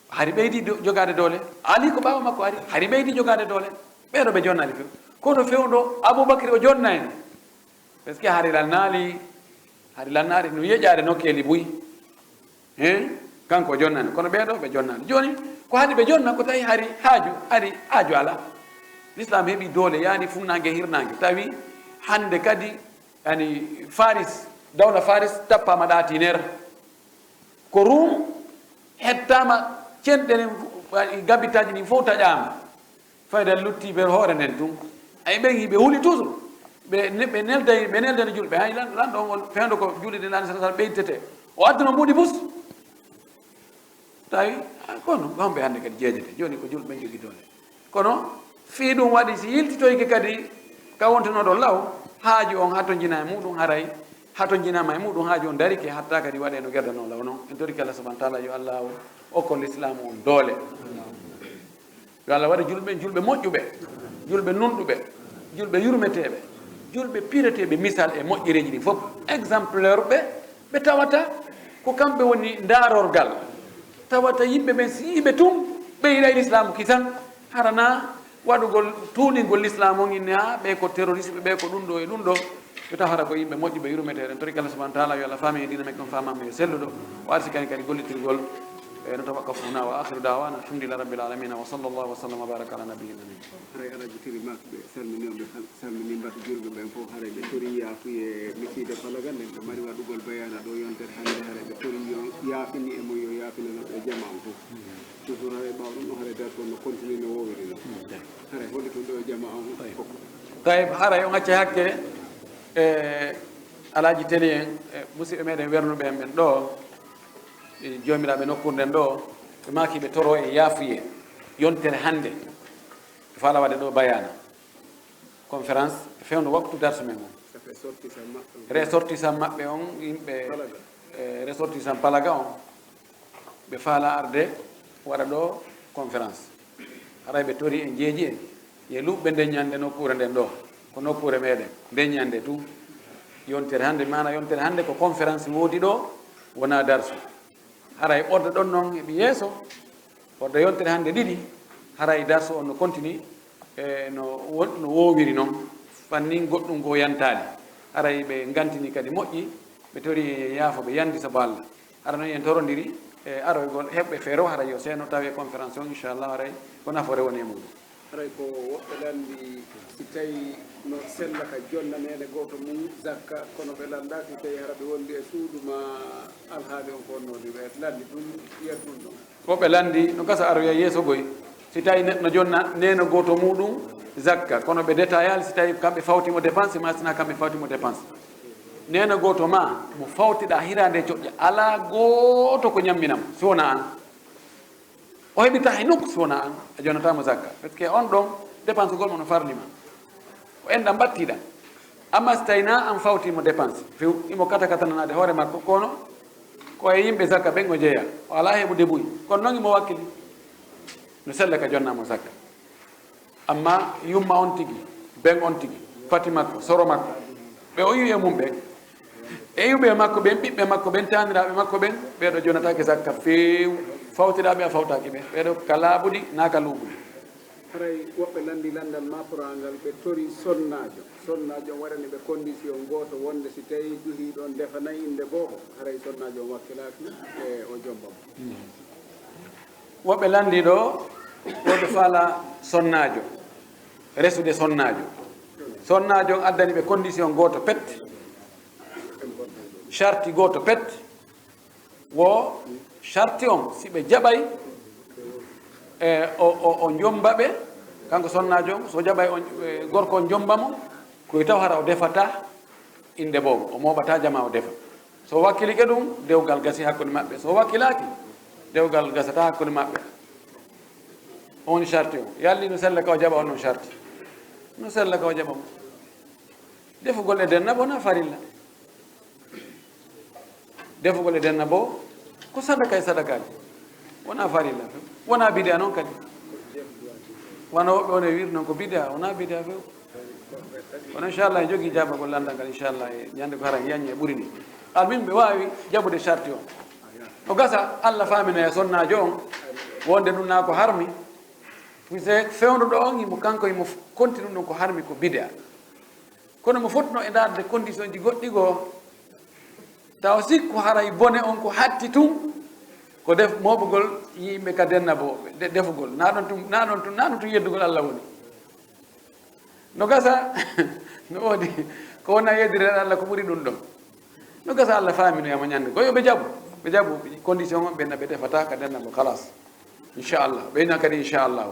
hari ɓeydi jogaade doole Ali ko ɓaawa makko ari hari ɓeydi jogaade doole ɓeeɗo ɓe jonnali fof kono fewndo Aboubacry o jonna en parce que hari lannaali no yeƴaade nokkeli buy kanko o jonnani kono ɓeeɗo ɓe jonnani joni ko haɗi ɓe jonna ko tawi hari haaju ala l'islam heeɓi doole yaani funnague hirnague tawi hande kadi yani faris dawla faris tappama ɗatinere ko rum hettama cenɗene gabitaji ɗi fof taƴama fayda lutti ɓe hoore nden tun ay ɓen ɓe huuli toujours ɓe neldani julɓe hay lanɗo on fewndo ko juulide nani sa ɓeydtete o addano mbuuɗi bus tawi kono gomɓe hannde kadi jeejete joni ko julɓe jogui doole kono fii ɗum waɗi si yiltitoyke kadi ka wontonoɗo law haaju on hato jina e muɗum haray hato jinama e muɗum haaju on darike hatta kadi waɗe no guerdano law noon en toriki Allah subahana taala yo Allah okkol l'islam on doole yo Allah waɗa julɓe moƴƴuɓe julɓe nunɗuɓe julɓe yurmeteɓe julɓe pireteɓe misal e moƴƴereji ɗi fof exemplaire ɓe tawata ko kamɓe woni darorgal tawata yimɓe ɓen si yiɓe tun ɓe yiɗa l'islam kisan harana waɗugol tuuningol l'islam on inne ha ɓe ko terrorisme ɓe ko ɗum ɗo e ɗum ɗo ɓe taw hara ko yimɓe moƴƴuɓe yurmeteɗen tori Allah subahana taala yo Allah faami e dina mek ɗon famama yo selluɗo o arsi kadi gollitirgol no tawa kafuna wa akhiru dawana alhamdulillah rabbil alamin wa sallallahu wa sallam wa baraka ala nabiyyina haray alaji tiri makɓe salminiɓe salmini mbata julɓe ɓen fof haray ɓe tori yaafuye mikkide falaga nden ɓe mari waɗugol bayana ɗo yontere hannde haray ɓe tori yaafini e mo yo yaafinanoɓe jama on fof toujours haray ɓawɗum ɗo haray darton no continue no wowiri no haray holli toon ɗo e jama on fof tawi haray on acca hakke e alaji télé en musidɓe meɗen wernuɓe en ɓen ɗo jomiraɓe nokkur nden ɗo ɓe makiɓe toro e yaafuye yontere hannde ɓe faala waɗe ɗo bayana conférence fewno waktu darsu men on ressortissant maɓɓe on yimɓe ressortissant palaga on ɓe faala arde waɗa ɗo conférence haray ɓe tori e jeeji en ye luɓɓe ndeññande nokkure nden ɗo ko nokkure meɗen ndeññande tout yontere hannde mana yontere hannde ko conférence woodi ɗo wona darsu haray ɓorde ɗon noon eɓe yeeso ɓorde yontere hannde ɗiɗi haray darsu on no continue e no wowiri noon fannin goɗɗum ko yantali haray ɓe gantini kadi moƴƴi ɓe tori yaafo ɓe yandi sabo Allah hara noon en torodiri e aroygol heɓɓe feero haray yo seeno tawi conférence on inchallah haray ko nafoore woni e muɗum haray ko woɓɓe landi si tawi no sella ka jonnanede goto mum zakka kono ɓe landa si tawi hara ɓe wondi e suudu ma alhaali on fonnode ɓe landi ɗum wiyat ɗum ɗon woɓɓe landi no gasa aroya yeeso goy si tawi neɗɗo jonna neno goto muɗum zakka kono ɓe détaillal si tawi kamɓe fawtimo dépense ma sina kamɓe fawtimo dépense neno goto ma mo fawtiɗa hirande coƴƴa ala goto ko ñamminamo si wona an o heɓita hay nokku si wona an a jonnatamo zakka par ce que on ɗon dépense golmo no farlima ko enɗa mbattiɗa amma so tawi na an fawtimo dépense few imo kata-katananade hoore makko kono koye yimɓe zakka ɓen o jeeya o ala heɓude buy kono noon imo wakkili no sella ka jonnamo zakka amma yumma on tigi ɓen on tigi fati makko soro makko ɓe o yiwi e mum ɓen e yiwɓe makko ɓen ɓiɓɓe makko ɓen taniraɓe makko ɓen ɓeɗo jonnatake zakka few fawtiraɓe a fawtaki ɓe ɓeɗo ka laaɓuɗi na ka luuɓuɗi haray woɓɓe landi landal maporangal ɓe tori sonnajo waɗani ɓe condition goto wonde si tawi duhi ɗon defanayi inde goho haray sonnajo on wakkilaki e o jombamo woɓɓe landi ɗo woɓe faala sonnajo resude sonnajo on addani ɓe condition goto pet charti goto pet wo charti on si ɓe jaɓay e o jomba ɓe kanko sonnajo on so jaɓay gorko on jombamo koye taw hara o defata inde bobo o moɓata jama o defa so wakkilike ɗum dewgal gasi hakkude maɓɓe so wakkilaki dewgal gasata hakkude maɓɓe on charti o yalli no sella ka o jaɓa on noon charti no sella ka o jaɓa mo defugol e denna bona farilla defugol e denna bo ko sadaka e sadakaji wona farilla few wona bidea noon kadi wona woɓɓe one wir noon ko bidea wona bidea few kono inchallah e jogui jabagol landal ngal inchallah e ñande ko hara yañe ɓuuri ni almin ɓe wawi jaɓude charti o o gasa Allah famina e sonnajo on wonde ɗum na ko harmi puisque fewnuɗo on imo kanko imo continue ɗum ko harmi ko bid'a kono mo fotno e darde condition ji goɗɗi goo taw sikku haray bone on ko hatti tum ko def moɓugol yimɓe ka dennabo defugol na ɗon tum yeddugol Allah woni no gasa no woodi ko wona yeddirede Allah ko ɓuri ɗum ɗon no gasa Allah faaminoyamo ñande ko yo ɓe jaɓu condition on ɓenna ɓe defata ka dennabo halas inchallah ɓeyna kadi inchallahu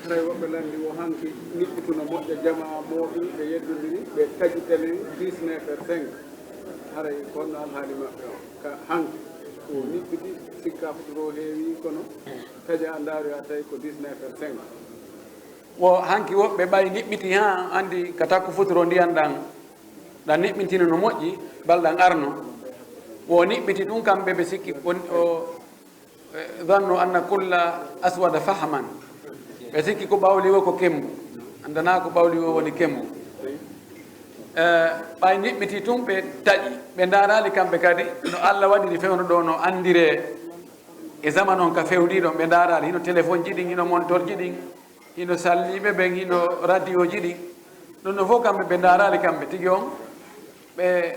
tawi woɓɓe landi o hanki niɓɓituno moƴƴa jama mooɗum ɓe yeddodiri ɓe taƴitelen 19h05 haray konno alhaali maɓɓe o ka hanki o niɓɓiti sikka futuro heewi kono taƴa a ndaari a tawi ko 19h05 wo hanki woɓɓe ɓay niɓɓiti ha andi ka takko futuro ndiyan ɗan niɓɓintino no moƴƴi balɗan arno wo niɓɓiti ɗum kamɓe ɓe sikki o dhannu anna kulla aswada fahaman ɓe sikki ko ɓawli wo ko kembu andana ko ɓawli wo woni kembu ɓay niɓɓiti tum ɓe taƴi ɓe darali kamɓe kadi no Allah waɗiri fewno ɗo no andire e zaman on ka fewɗiɗon ɓe darali hino téléphone ji ɗin hino montor ji ɗin hino salliɓe ɓen hino radio ji ɗin ɗum no fof kamɓe ɓe darali kamɓe tigi on ɓe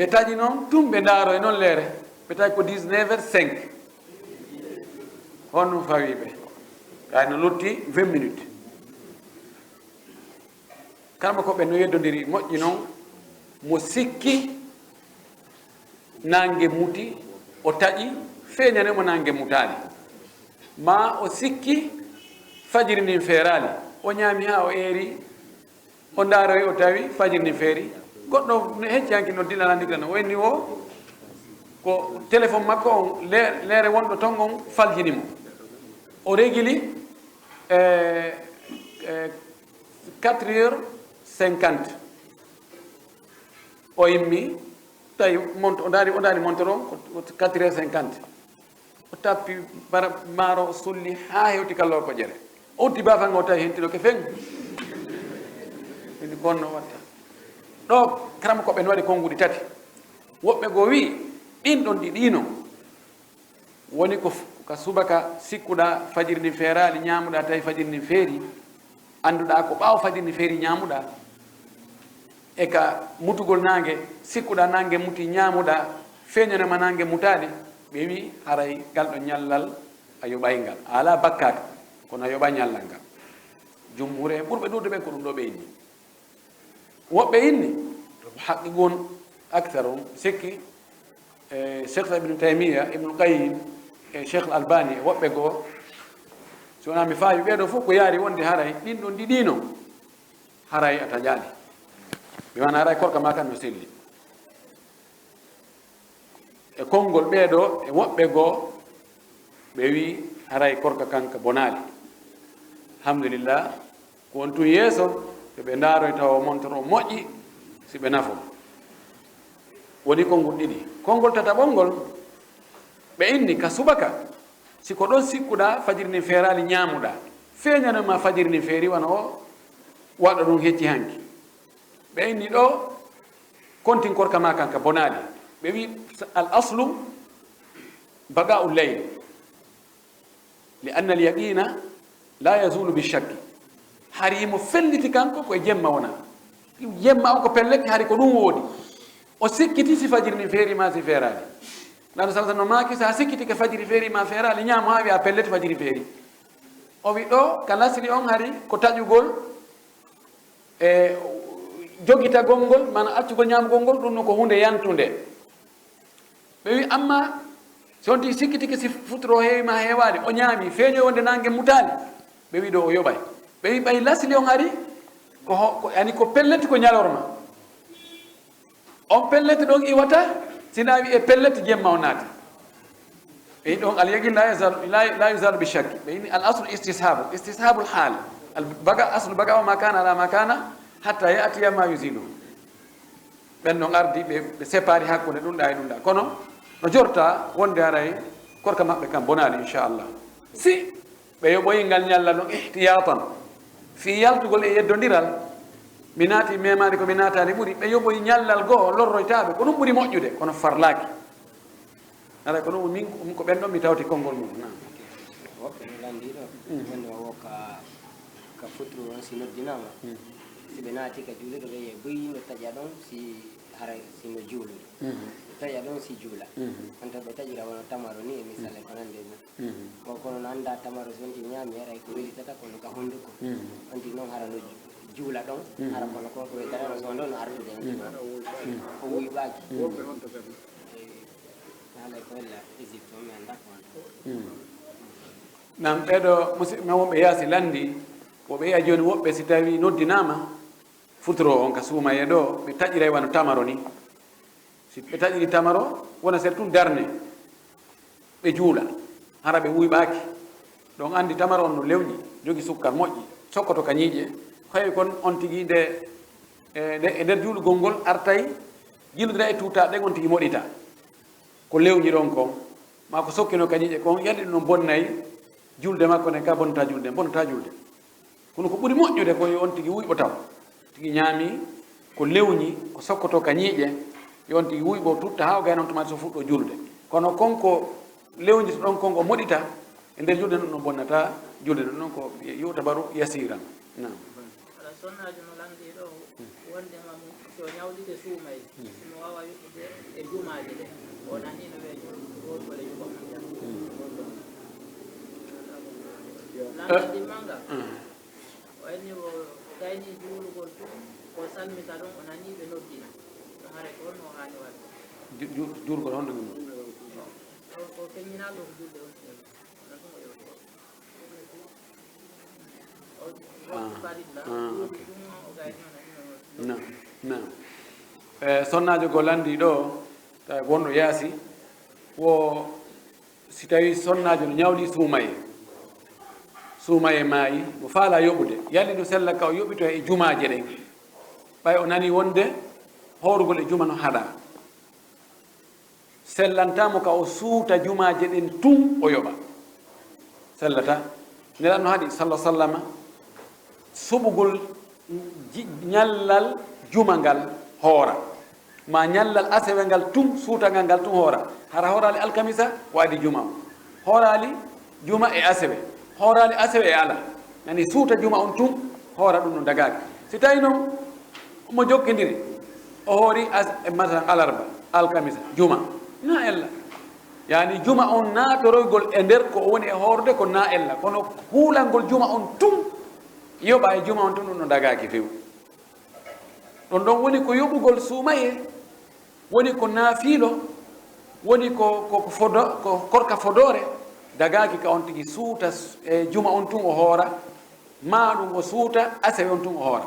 taƴi noon tum ɓe daaro e noon leere ɓe tawi ko 19h05 hon ɗum fawiɓe kay no lutti 20 minutes kamɓe ko ɓe no yeddodiri moƴƴi noon mo sikki nangue muti o taƴi feeñanemo nangue mutali ma o sikki fajiri ndin feerali o ñaami ha o eeri o ndaaroyi o tawi fajiri ndin feeri goɗɗo no hecci hanki no dillanandigrano o enni o ko téléphone makko on leere wonɗo ton on faljinimo o régili 4h50 o immi tawi o daari montor on ko 4h50 o tappi bara maaro o sulli ha hewti kallo ko jere o utti bafanga o tawi hentiɗo ke feng ini bonno watta ɗo karama koɓe no waɗi konguɗi tati woɓɓe goo wi ɗin ɗon ɗi ɗino woni ko ka subaka sikkuɗa fajiri ndin feerali ñamuɗa tawi fajiri ndin feeri annduɗa ko ɓaawo fajiri ndin feeri ñamuɗa e ka mutugol nangue sikkuɗa nangue muti ñamuɗa feeñanema nangue mutaɗi ɓe wi haray ngal ɗo ñallal a yoɓay ngal a ala bakkatu kono a yoɓa ñallal ngal jumhure ɓurɓe ɗurde ɓen ko ɗum ɗo ɓe inni woɓɓe inni haqqi gon acteur um sikki cheikh ibnu taymia ibnu qayyim e cheikh albani e woɓɓe goo so wona mi faawi ɓeeɗo fof ko yaari wonde haray ɗin ɗon ɗiɗino haray a taƴaali mi wana haray korka ma kan no selli e konngol ɓeeɗo e woɓɓe goo ɓe wi haray korka kanka bonaali alhamdulillah ko won tun yeeso to ɓe ndaaroy tawa montor o moƴƴi si ɓe nafo woni konngol ɗiɗi konngol tataɓolngol ɓe inni ka subaka siko ɗon sikkuɗa fajiri ndin feerali ñaamuɗa feeñanoma fajiri ndin feeri wona o waɗa ɗum hecci hanki ɓe inni ɗo kontin korka ma kanka bonaali ɓe wi al aslu baga u leyl li anna al yaqina la yazulu bi shakki hari mo felliti kanko koye jemma wona jemma on ko pellete hari ko ɗum woodi o sikkiti si fajiri ndin feeri ma si feerali nano sala no maaki sa sikkiti ke fajiri feeri ma feerali ñaamo ha wiya pellete fajiri feeri o wi ɗo ka lasri on hari ko taƴugol e jogitagol ngol mana accugol ñaamugol ngol ɗum no ko hunde yantunde ɓe wi amma si on ti sikkitike si futuro heewi ma heewali o ñaami feeño wonde nangue mutali ɓe wi ɗo o yoɓay ɓe wi ɓay lasli on ari ko ani ko pellete ko ñalorma on pellete ɗon iwata sina wi e pellete jemma o naati ɓe wi ɗon al yaqin la yusalu bi shakki ɓe wi al aslu istishabul hal aslu baga o ma kana ala ma kana hatta yatiya ma yusilu ɓen ɗon ardi ɓe sépari hakkude ɗum ɗa e ɗum ɗa kono no jorta wonde haray korka maɓɓe kam bonali inchallah si ɓe yoɓoyi ngal ñalla ɗon ihtiyatan fi yaltugol e yeddodiral mi naati memade ko mi natani ɓuuri ɓe yoɓoyi ñallal goo lorroytaɓe ko ɗum ɓuuri moƴƴude kono farlaki aɗa ko ɗum min ko ɓen ɗon mi tawti konngol mum woɓɓe no landiɗo wonde o woka ka fotru on si noddinama si ɓe naati ka juuluɗo ɓe ye boyi no taƴa ɗon si hara sino juuluɗo taƴa ɗon si juula on to ɓe taƴira wono tamaro ni e misale ko nande mum kono no anda tamaro so wonti ñaami aray ko welitata kono ka honduko on ti noon hara no juula ɗon hara kono koko wetara so wonɗo no artude o wuyɓaki woɓɓe on to kadi haala ko walla Égypte o mi anda ko wonta nam ɓeɗo musidɓe men wonɓe yaasi landi woɓe yiya joni woɓɓe si tawi noddinama futuro on ka suumaye ɗo ɓe taƴiray wano tamaro ni si ɓe taƴiri tamaro wona sere tun darne ɓe juula hara ɓe wuyɓaki ɗon andi tamaro on no lewƴi jogi sukkar moƴƴi sokkoto ka ñiiƴe heewi kon on tigui nde e nder juulugol ngol artay jillodira e tuta ɗen on tigui moɗita ko lewñi ɗon kon ma ko sokkino ka ñiiƴe kon yalɗi ɗum bonnayi julde makko ne ka bonnata julde kono ko ɓuri moƴƴude ko on tigui wuyɓo taw tigui ñaami ko lewñi ko sokkoto ka ñiiƴe yo on tigui wuyɓo tutta ha o gay noon tumati so fuɗɗo julde kono konko lewñi to ɗon konko moɗita e nder julde ɗum ɗo bonnata julde ɗum ɗon ko yutabaru yasiran nam ala sonnajo no landiɗo wondema mum so ñawɗide suumay simo wawa yuɓɓude e jumaje ɗe o nani no weejo wotgole jugom landadi manga wayni o gayni juulugol tum o salmita ɗum o nani ɓe noddina ɗum hare ko honno o hani wadde juulgol honno ɗum o feññinaɗo ko julde on ona ɗum o yewti o wotti farilla juulde ɗum o gayni o nani no nam sonnajo go landi ɗo tawi wonɗo yaasi wo si tawi sonnajo no ñawli suumaye maayi mo faala yoɓude yalli ɗo sella ka o yoɓito e jumaje ɗen ɓay o nani wonde horugol e juma no haɗa sellantamo ka o suuta jumaje ɗen tun o yoɓa sellata neɗanno haɗi sallah sallama suɓugol ñallal juma ngal hoora ma ñallal asewe ngal tun suutagal ngal tun hoora hara hoorali alkamisa o adi juma o hoorali juma e asewe hoorali asewe e ala nani suuta juma on tun hoora ɗum no dagaki si tawi noon mo jokkidiri o hoori masalan alarba alkamisa juma na ella yani juma on naatoroygol e nder ko woni e hoorde ko na ella kono huulangol juma on tun yoɓa e juma on tun ɗum no dagaki few ɗon ɗon woni ko yoɓugol suumaye woni ko naafiilo woni ko korka fodore dagaki ka on tigi suuta e juma on tun o hoora ma ɗum o suuta asewe on tun o hoora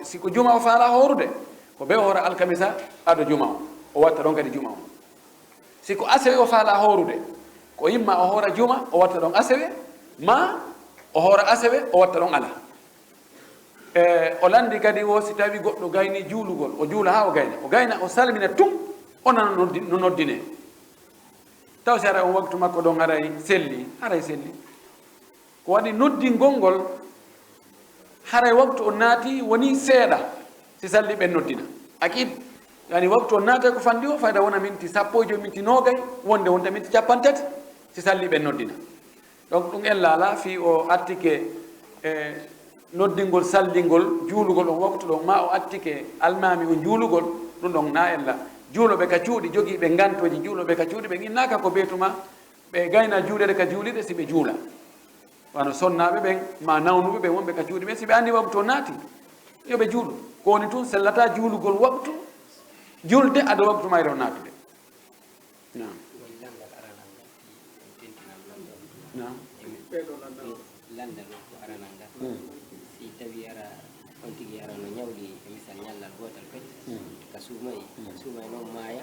siko juma o faala hoorude ko ɓe o hoora alkamisa aɗo juma o watta ɗon kadi juma o siko asewe o faala hoorude ko yimma o hoora juma o watta ɗon asewe ma o hoora asewe o watta ɗon ala o landi kadi wo si tawi goɗɗo gayni juulugol o juula ha o gayna o salmina tun onana no noddine taw si ara on waktu makko ɗon haray selli ko waɗi noddingol ngol haray waktu o naati woni seeɗa si salli ɓen noddina akid yani waktu o naata ko fandi o fayda wona minti sappo e joyi minti nogay wonde wonta minti capantati si salli ɓen noddina donc ɗum ella ala fi o attike noddingol sallingol juulugol on waktu ɗon ma o attike almami o juulugol ɗum ɗon na ella juuloɓe ka cuuɗi jogiiɓe ngantoji juuloɓe ka cuuɗi ɓe innaka ko beetuma ɓe gayna juulede ka juuliɗe si ɓe juula wano sonnaɓe ɓen ma nawnuɓe ɓen wonɓe ka cuuɗi ɓen si ɓe anndi waktu o naati yoɓe juulu ko woni tun sellata juulugol waktu julde ado waktu mayre o naatude nam nam landal ko aranal ngal si tawi ara on tigi ara no ñawli e misal ñallal gotal pet ka suumayi noon maaya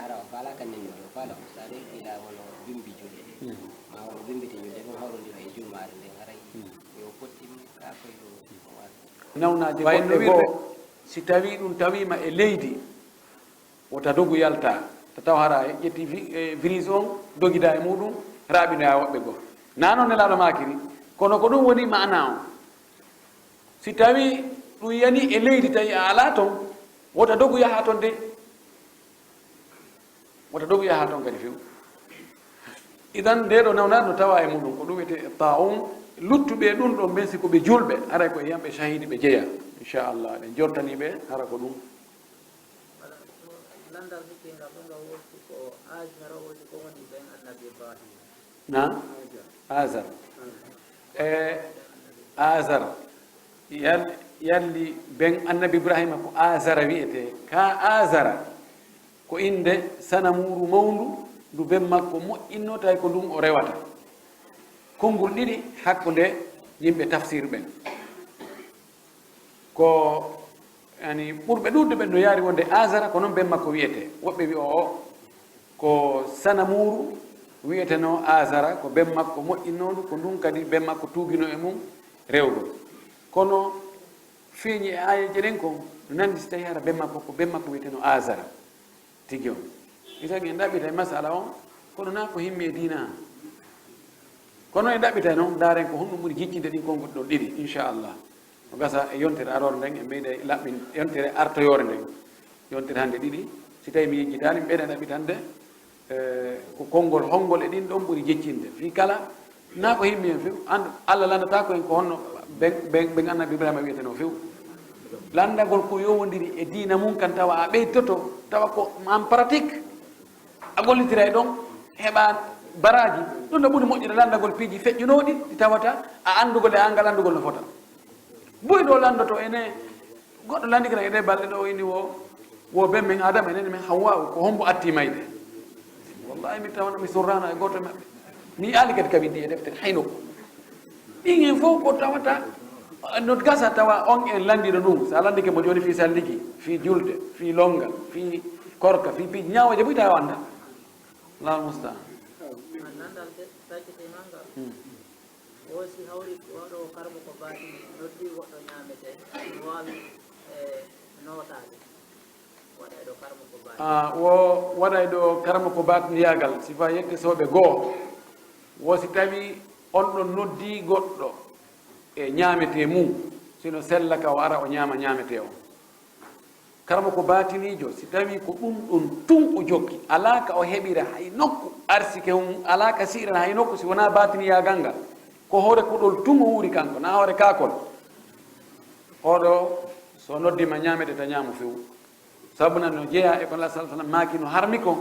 ara o faala ka nennude o faala so ari ila wono bimbi julde ɗe ma wono bimbite julde ɗum hawrodira e jummare nden haray yo pottim ka koyo nawnaji goɗɗe goo si tawi ɗum tawima e leydi wota dogu yalta to taw hara ƴetti brise on dogida e muɗum raaɓinoya woɓɓe goo nano nelaɗo makiri kono ko ɗum woni mana o si tawi ɗum yani e leydi tawi a ala toon wota dogu yaha toon de wota dogu yaha toon kadi few idan ndeɗo nawnar no tawa e muɗum ko ɗum wiyete taun luttuɓe ɗum ɗon ɓen siko ɓe julɓe aray ko yiyamɓe shahidi ɓe jeeya inchallah ɗe jortaniɓe hara ko ɗum landal hikkinga fo nga wolti ko ajmara wolti ko woni ɓen annabi ibrahim na azar azar yalli ɓen annabi ibrahima ko azara wiyete ka azara ko inde sanamuru mawndu ndu ɓen makko moƴƴinno tawi ko ɗum o rewata konngol ɗiɗi hakkunde yimɓe tafsir ɓen ko yani ɓurɓe ɗuɗde ɓen no yaari wonde azara ko noon ɓen makko wiyete woɓɓe wi o ko sanamuru wiyeteno azara ko ɓen makko moƴƴinnoɗu ko ndun kadi ɓen makko tuugino e mum rewgol kono feeñi e ayeje ɗen ko no nandi so tawi hara ɓen makko ko ɓen makko wiyeteno azara tigi on isagi en ɗaɓɓita e masala on kono na ko himmi e dina han kono en ɗaɓɓita noon daren ko honɗum ɓuri jiccinde ɗin kongoɗi ɗon ɗiɗi inchallah no gasa e yontere arore nden e mbeyɗe laɓɓin yontere artoyore nden yontere hannde ɗiɗi si tawi mi yejjitani mi ɓeyɗa ɗaɓɓitande ko konngol honngol e ɗin ɗon ɓuri jeccinde fi kala na ko himmi en few allah landata ko en ko honno ɓen annabi ibrahima wiyeteno few landagol ko yowodiri e diina mum kan tawa a ɓeytoto tawa ko en pratique a gollitira e ɗon heɓa baraji ɗum no ɓuri moƴƴude landagol piiji feƴƴunoɗi ɗi tawata a andugol e angal andugol no fota boy ɗo landoto ene goɗɗo landikira e ɗe balɗe ɗo ini wo ɓen men adama enene men hawwa ko hombo atti mayde wallahi mi tawno mi surrano e goto e maɓɓe mi ali kadi kaɓi ɗi e deftere hayno ɗin en fof ko tawata no gasa tawa on en landiɗo ɗum sa landike mo joni fi salliki fi julde fi longal fi korka fi piiji ñawoje boy tawa anda lal mustaan landal saccitimanga wosi hawri waɗo karmo ko baɗi noddi goɗɗo ñamete no wawi notade waɗay ɗo karmo ko baɗi wo waɗay ɗo karmo ko batniyagal sifa yettesoɓe goo wosi tawi on ɗon noddi goɗɗo e ñamete mum sino sella ka o ara o ñama ñamete o karmo ko batinijo si tawi ko ɗum ɗon tun o jokki ala ka o heɓira hay nokku arsike mum ala ka siɗan hay nokku si wona batiniyagal ngal ko hoore kuɗol tun o wuuri kanko na hoore kakol oɗo so noddima ñamete ta ñamu few sabuna no jeeya e ko allah sallam maaki no harmi kon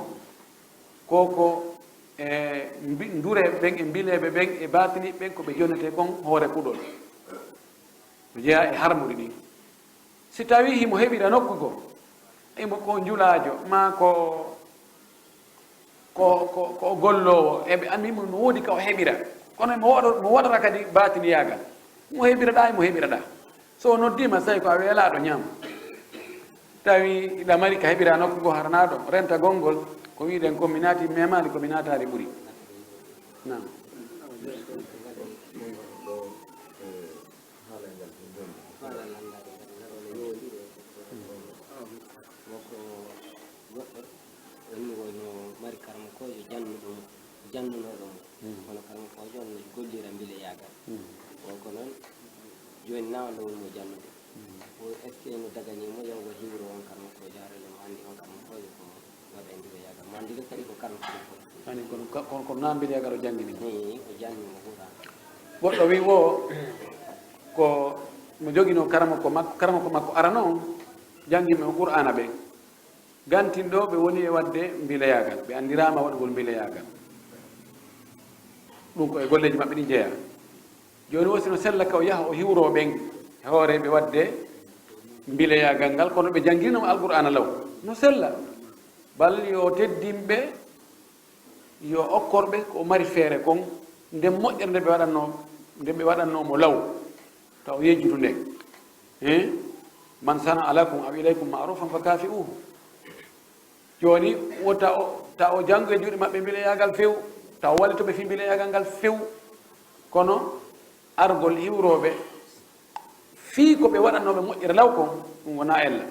koko e ndure ɓen e mbileɓe ɓen e batini ɓen koɓe jonete kon hoore kuɗol no jeeya e harmuɗi ɗin si tawi himo heɓira nokku go imo ko njulajo ma ko gollowo eɓe andimo no woodi ka o heɓira kono mo waɗata kadi batiniyagal mo heɓiraɗa emo heɓiraɗa so noddima so tawi ko a weelaɗo ñaam tawi iɗa mari ka heɓira nokku go haranaɗo renta gongol ko wiɗen ko mi naati memani ko mi natari ɓuuri nam jannunoɗo mum kono karmo kojo on gollira mbile yagal wonko noon joni nawanda woni mo jannude o est ce que no daganimo yawgo hiwro on karmo kojo harale mo andi on karmo kojo ko waɗa mbile yagal mo andiri kadi ko karmo kojo ani kono na mbile yagal o janngini ko jannimo ɓuura goɗɗo wi wo ko mo jogino karmo ko makko arano on janngimi o qur'ana ɓen gantinɗo ɓe woni e wadde mbileyagal ɓe andirama waɗugol mbileyagal ɗum ko e golleji maɓɓe ɗi jeeya joni wosi no sella ka o yaha o hiwro ɓen hooreɓe wadde mbileyagal ngal kono ɓe janngirnoma alqur'ana law no sella bal yo teddimɓe yo okkorɓe ko mari feere kon nden moƴƴere nde ɓe waɗannomo law taw yejjutu nden man sana alakum aw ilaykum ma'rufan fa kafi'uhu joni ta o janngo e juuɗe maɓɓe mbileyagal few taw wallitoɓe fi mbileyagal ngal few kono argol hiwroɓe fii ko ɓe waɗannoɓe moƴƴere law kon ɗum wona ella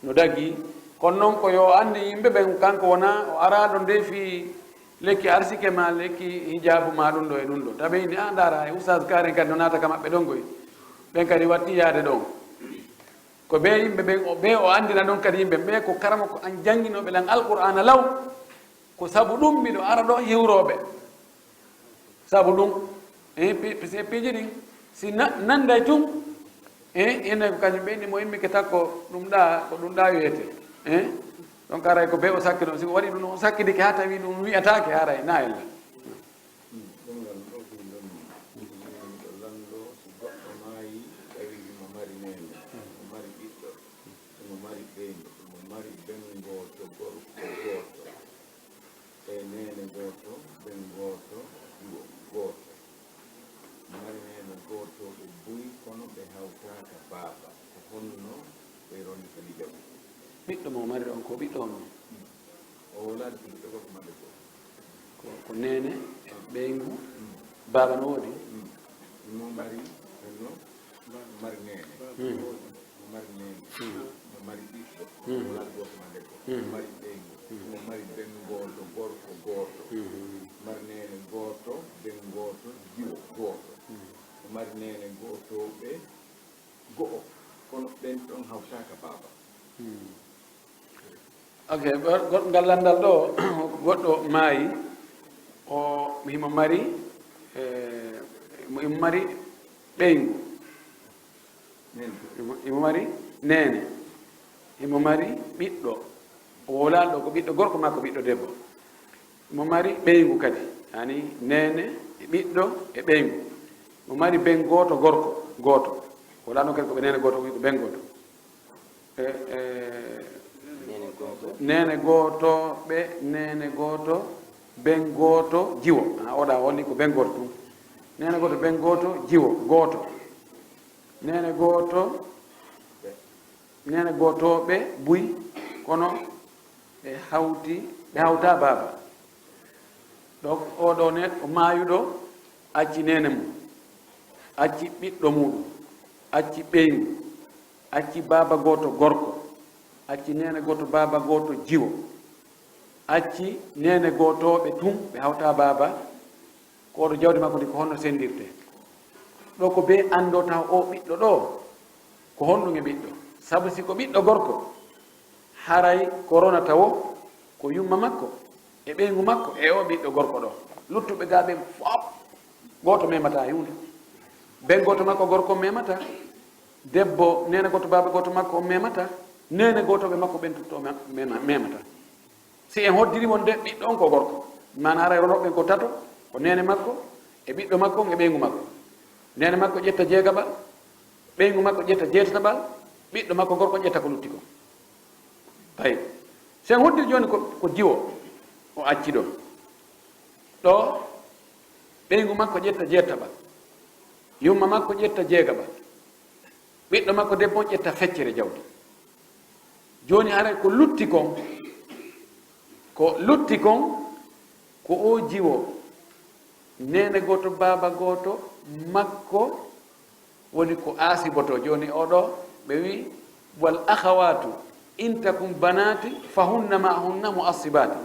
no dagi kono noon ko yo andi yimɓe ɓen kanko wona o araɗo nde fi lekki arsike ma lekki hijabu ma ɗum ɗo e ɗum ɗo taɓe indi a dara e oustage karen kadi no naata ka maɓɓe ɗon goy ɓen kadi watti yaade ɗon ko ɓe yimɓe ɓe o andina ɗon kadi yimɓe ɓe ko karama ko an jannginoɓe lan alqur'ana law ko sabu ɗum mbiɗo ara ɗo hiwroɓe sabu ɗum se piiji ɗin si nanday tun ene ko kañum ɓeyni mo immi ke takko ɗum ɗa ko ɗum ɗa wiyete donc aray ko be o sakki ɗon siko waɗi ɗum o sakkidike ha tawi ɗum wiyatake haray na ella ɓiɗɗo mo mari ɗon ko ɓiɗɗo on ko nene ɓeygu baba no woodi mo mari no mari nene mo mari nene mo mari ɓiɗɗo wala goto ma debbo mo mari ɓeygu mo mari ben goto gorko goto mari nene goto ben goto jiwo goto mo mari nene goto ɓe go'o kono ɓen ɗon hawtaka baba ok goɗɗo ngal landal ɗo goɗɗo maayi o himo mari imo mari ɓeygu imo mari nene imo mari ɓiɗɗo o wolaani ɗo ko ɓiɗɗo gorko makko ɓiɗɗo debbo imo mari ɓeygu kadi yani nene e ɓiɗɗo e ɓeygu mo mari ben gooto gorko gooto wolaano kadi ko ɓe nene gooto ko ben gooto nene gooto ɓe nene gooto ben gooto jiwo oɗa wonni ko ben gooto tum nene gooto ben gooto jiwo gooto nene gootoɓe buy kono ɓe hawta baba donc oɗo ne o maayuɗo acci nene mum acci ɓiɗɗo muɗum acci ɓeygu acci baba gooto gorko acci nene gooto baba gooto jiwo acci nene gootoɓe tum ɓe hawta baba koɗo jawdi makko ndi ko honno sendirte ɗo ko be ando taw o ɓiɗɗo ɗo ko honɗum e ɓiɗɗo sabu si ko ɓiɗɗo gorko haray corona tawo ko yumma makko e ɓeygu makko e o ɓiɗɗo gorko ɗo luttuɓe ga ɓen fof goto memata hunde ben goto makko gorko memata debbo nene goto baba goto makko o memata nene gotoɓe makko ɓen tutto memata si en hoddirimo nde ɓiɗɗo on ko gorko mana haray ronoɓe ko tato ko nene makko e ɓiɗɗo makko e ɓeygu makko nene makko ƴetta jeegaɓal ɓeygu makko ƴetta jeetataɓal ɓiɗɗo makko gorko ƴetta ko lutti ko ayi sen hoddiri joni ko jiwo o acci ɗo ɗo ɓeygu makko ƴetta jeetaɓal yumma makko ƴetta jeegaɓal ɓiɗɗo makko debbo on ƴetta feccere jawdi joni haray ko lutti kon ko o jiwo nene goto baba goto makko woni ko asiboto joni oɗo ɓe wi wal akhawatu in takum banati fahunna ma hunna mu'assibati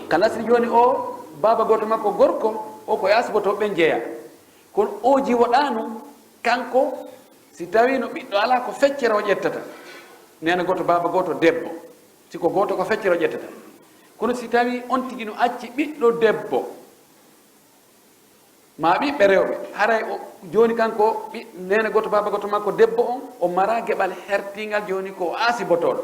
kala si joni o baba goto makko gorko o ko asiboto ɓe jeeya kono o jiwoɗanu kanko si tawi no ɓiɗɗo ala ko feccere o ƴettata nene goto baba goto debbo siko goto ko feccere o ƴettata kono si tawi on tigi no acci ɓiɗɗo debbo ma ɓiɓɓe rewɓe haray joni kanko nene goto baba goto makko debbo on o mara gueɓal hertingal joni ko asibotoɗo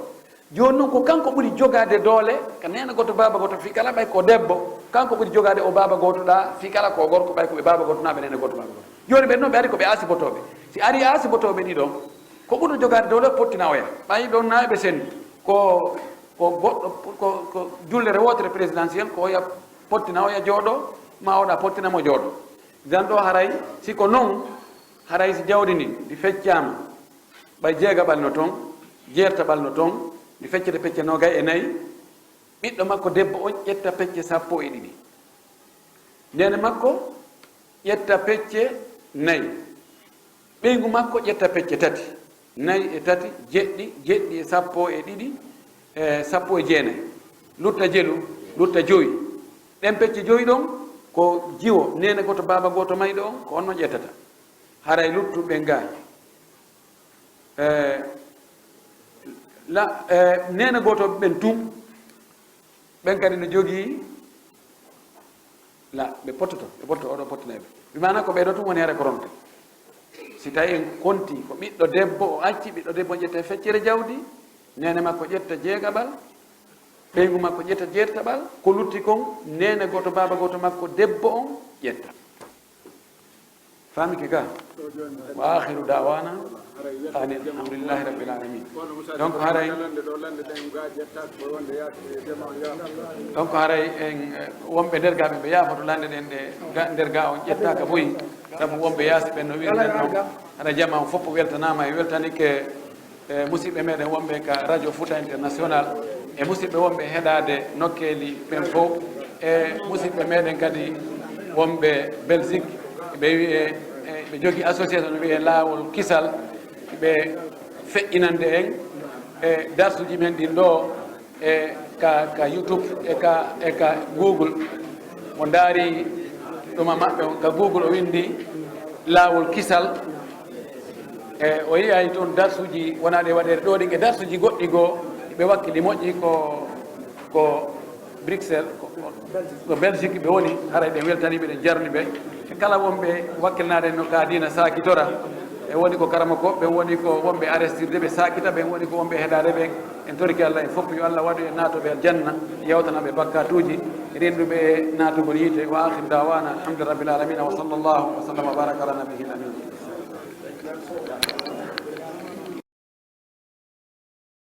joni noon ko kanko ɓuuri jogade doole ka nene goto baba goto fi kala ɓay ko debbo kanko ɓuuri jogade o baba goto ɗa fi kala ko gorko ɓay koɓe baba goto naɓe nene goto baba goto joni ɓen noon ɓe ari koɓe asibotoɓe si ari asibotoɓe ɗiɗon ko ɓuurɗo jogade doole pottina oya ɓayi ɗon naɓe sen ko goɗɗo ko jullere wotere présidentiel ko oya pottina oya jooɗo ma oɗa pottinamo jooɗo dan ɗo haray siko noon haray si jawdi ndi ndi feccama ɓay jeegaɓal no toon jeertaɓal no toon ndi feccete pecce nogay e nayyi ɓiɗɗo makko debbo on ƴetta pecce 12 nene makko ƴetta pecce 4 ɓeygu makko ƴetta pecce 3 4 e 3 jeɗɗi e 12 e 19 lutta jelu lutta 5 ɗen pecce 5 ɗon ko jiwo nene goto baba goto mayɗo on ko onno ƴettata haray luttuɓe nga nene goto ɓen tum ɓen kadi no jogii la ɓe pottoto oɗo pottanayɓe wimana ko ɓeɗo tum woni hare koronte si tawi en konti ko ɓiɗɗo debbo o acci ɓiɗɗo debbo ƴetta feccere jawdi nene makko ƴetta jeegaɓal ɓeygu makko ƴetta jeertaɓal ko lutti kon nene goto baba goto makko debbo on ƴetta famiki ka wa akhiru dawana ani alhamdulillahi rabbil alamin donc haray en wonɓe nder ga ɓe yaafoto lande ɗen ɗe nder ga on ƴettaka boyi saabu wonɓe yaasi ɓen no wiruɗen ɗon haɗa jama on fof weltanama e weltanike musidɓe meɗen wonɓe ka radio Fouta international e musidɓe wonɓe heɗade nokkeli ɓen fof e musidɓe meɗen kadi wonɓe Belgique ɓe wiye ɓe jogui association wiye laawol kisal ɓe feƴƴinande en e darsuji men ɗin ɗo e ka YouTube e ka Google mo daari ɗuma maɓɓe ka Google o windi laawol kisal e o yiyay toon darsuji wonaɗe waɗede ɗo ɗi e darsuji goɗɗi goo ɓe wakkili moƴƴi ko Bruxelles ko Belgique ɓe woni haray ɗen weltaniɓe ɗen jarni ɓe e kala wonɓe wakkilnaɗe no ka dina sakitora e woni ko karama ko ɓe woni ko wonɓe arestirde ɓe sakita ɓen woni ko wonɓe heɗade ɓen en toriki Allah en fof yo Allah waɗu e natoɓe aljanna yewtanaɓe bakkatuji renduɓe e natugol yiite wa akhir dawana alhamdulillahi rabbil alamin wa sallallahu wa sallam wa baraka ala nabiyil amin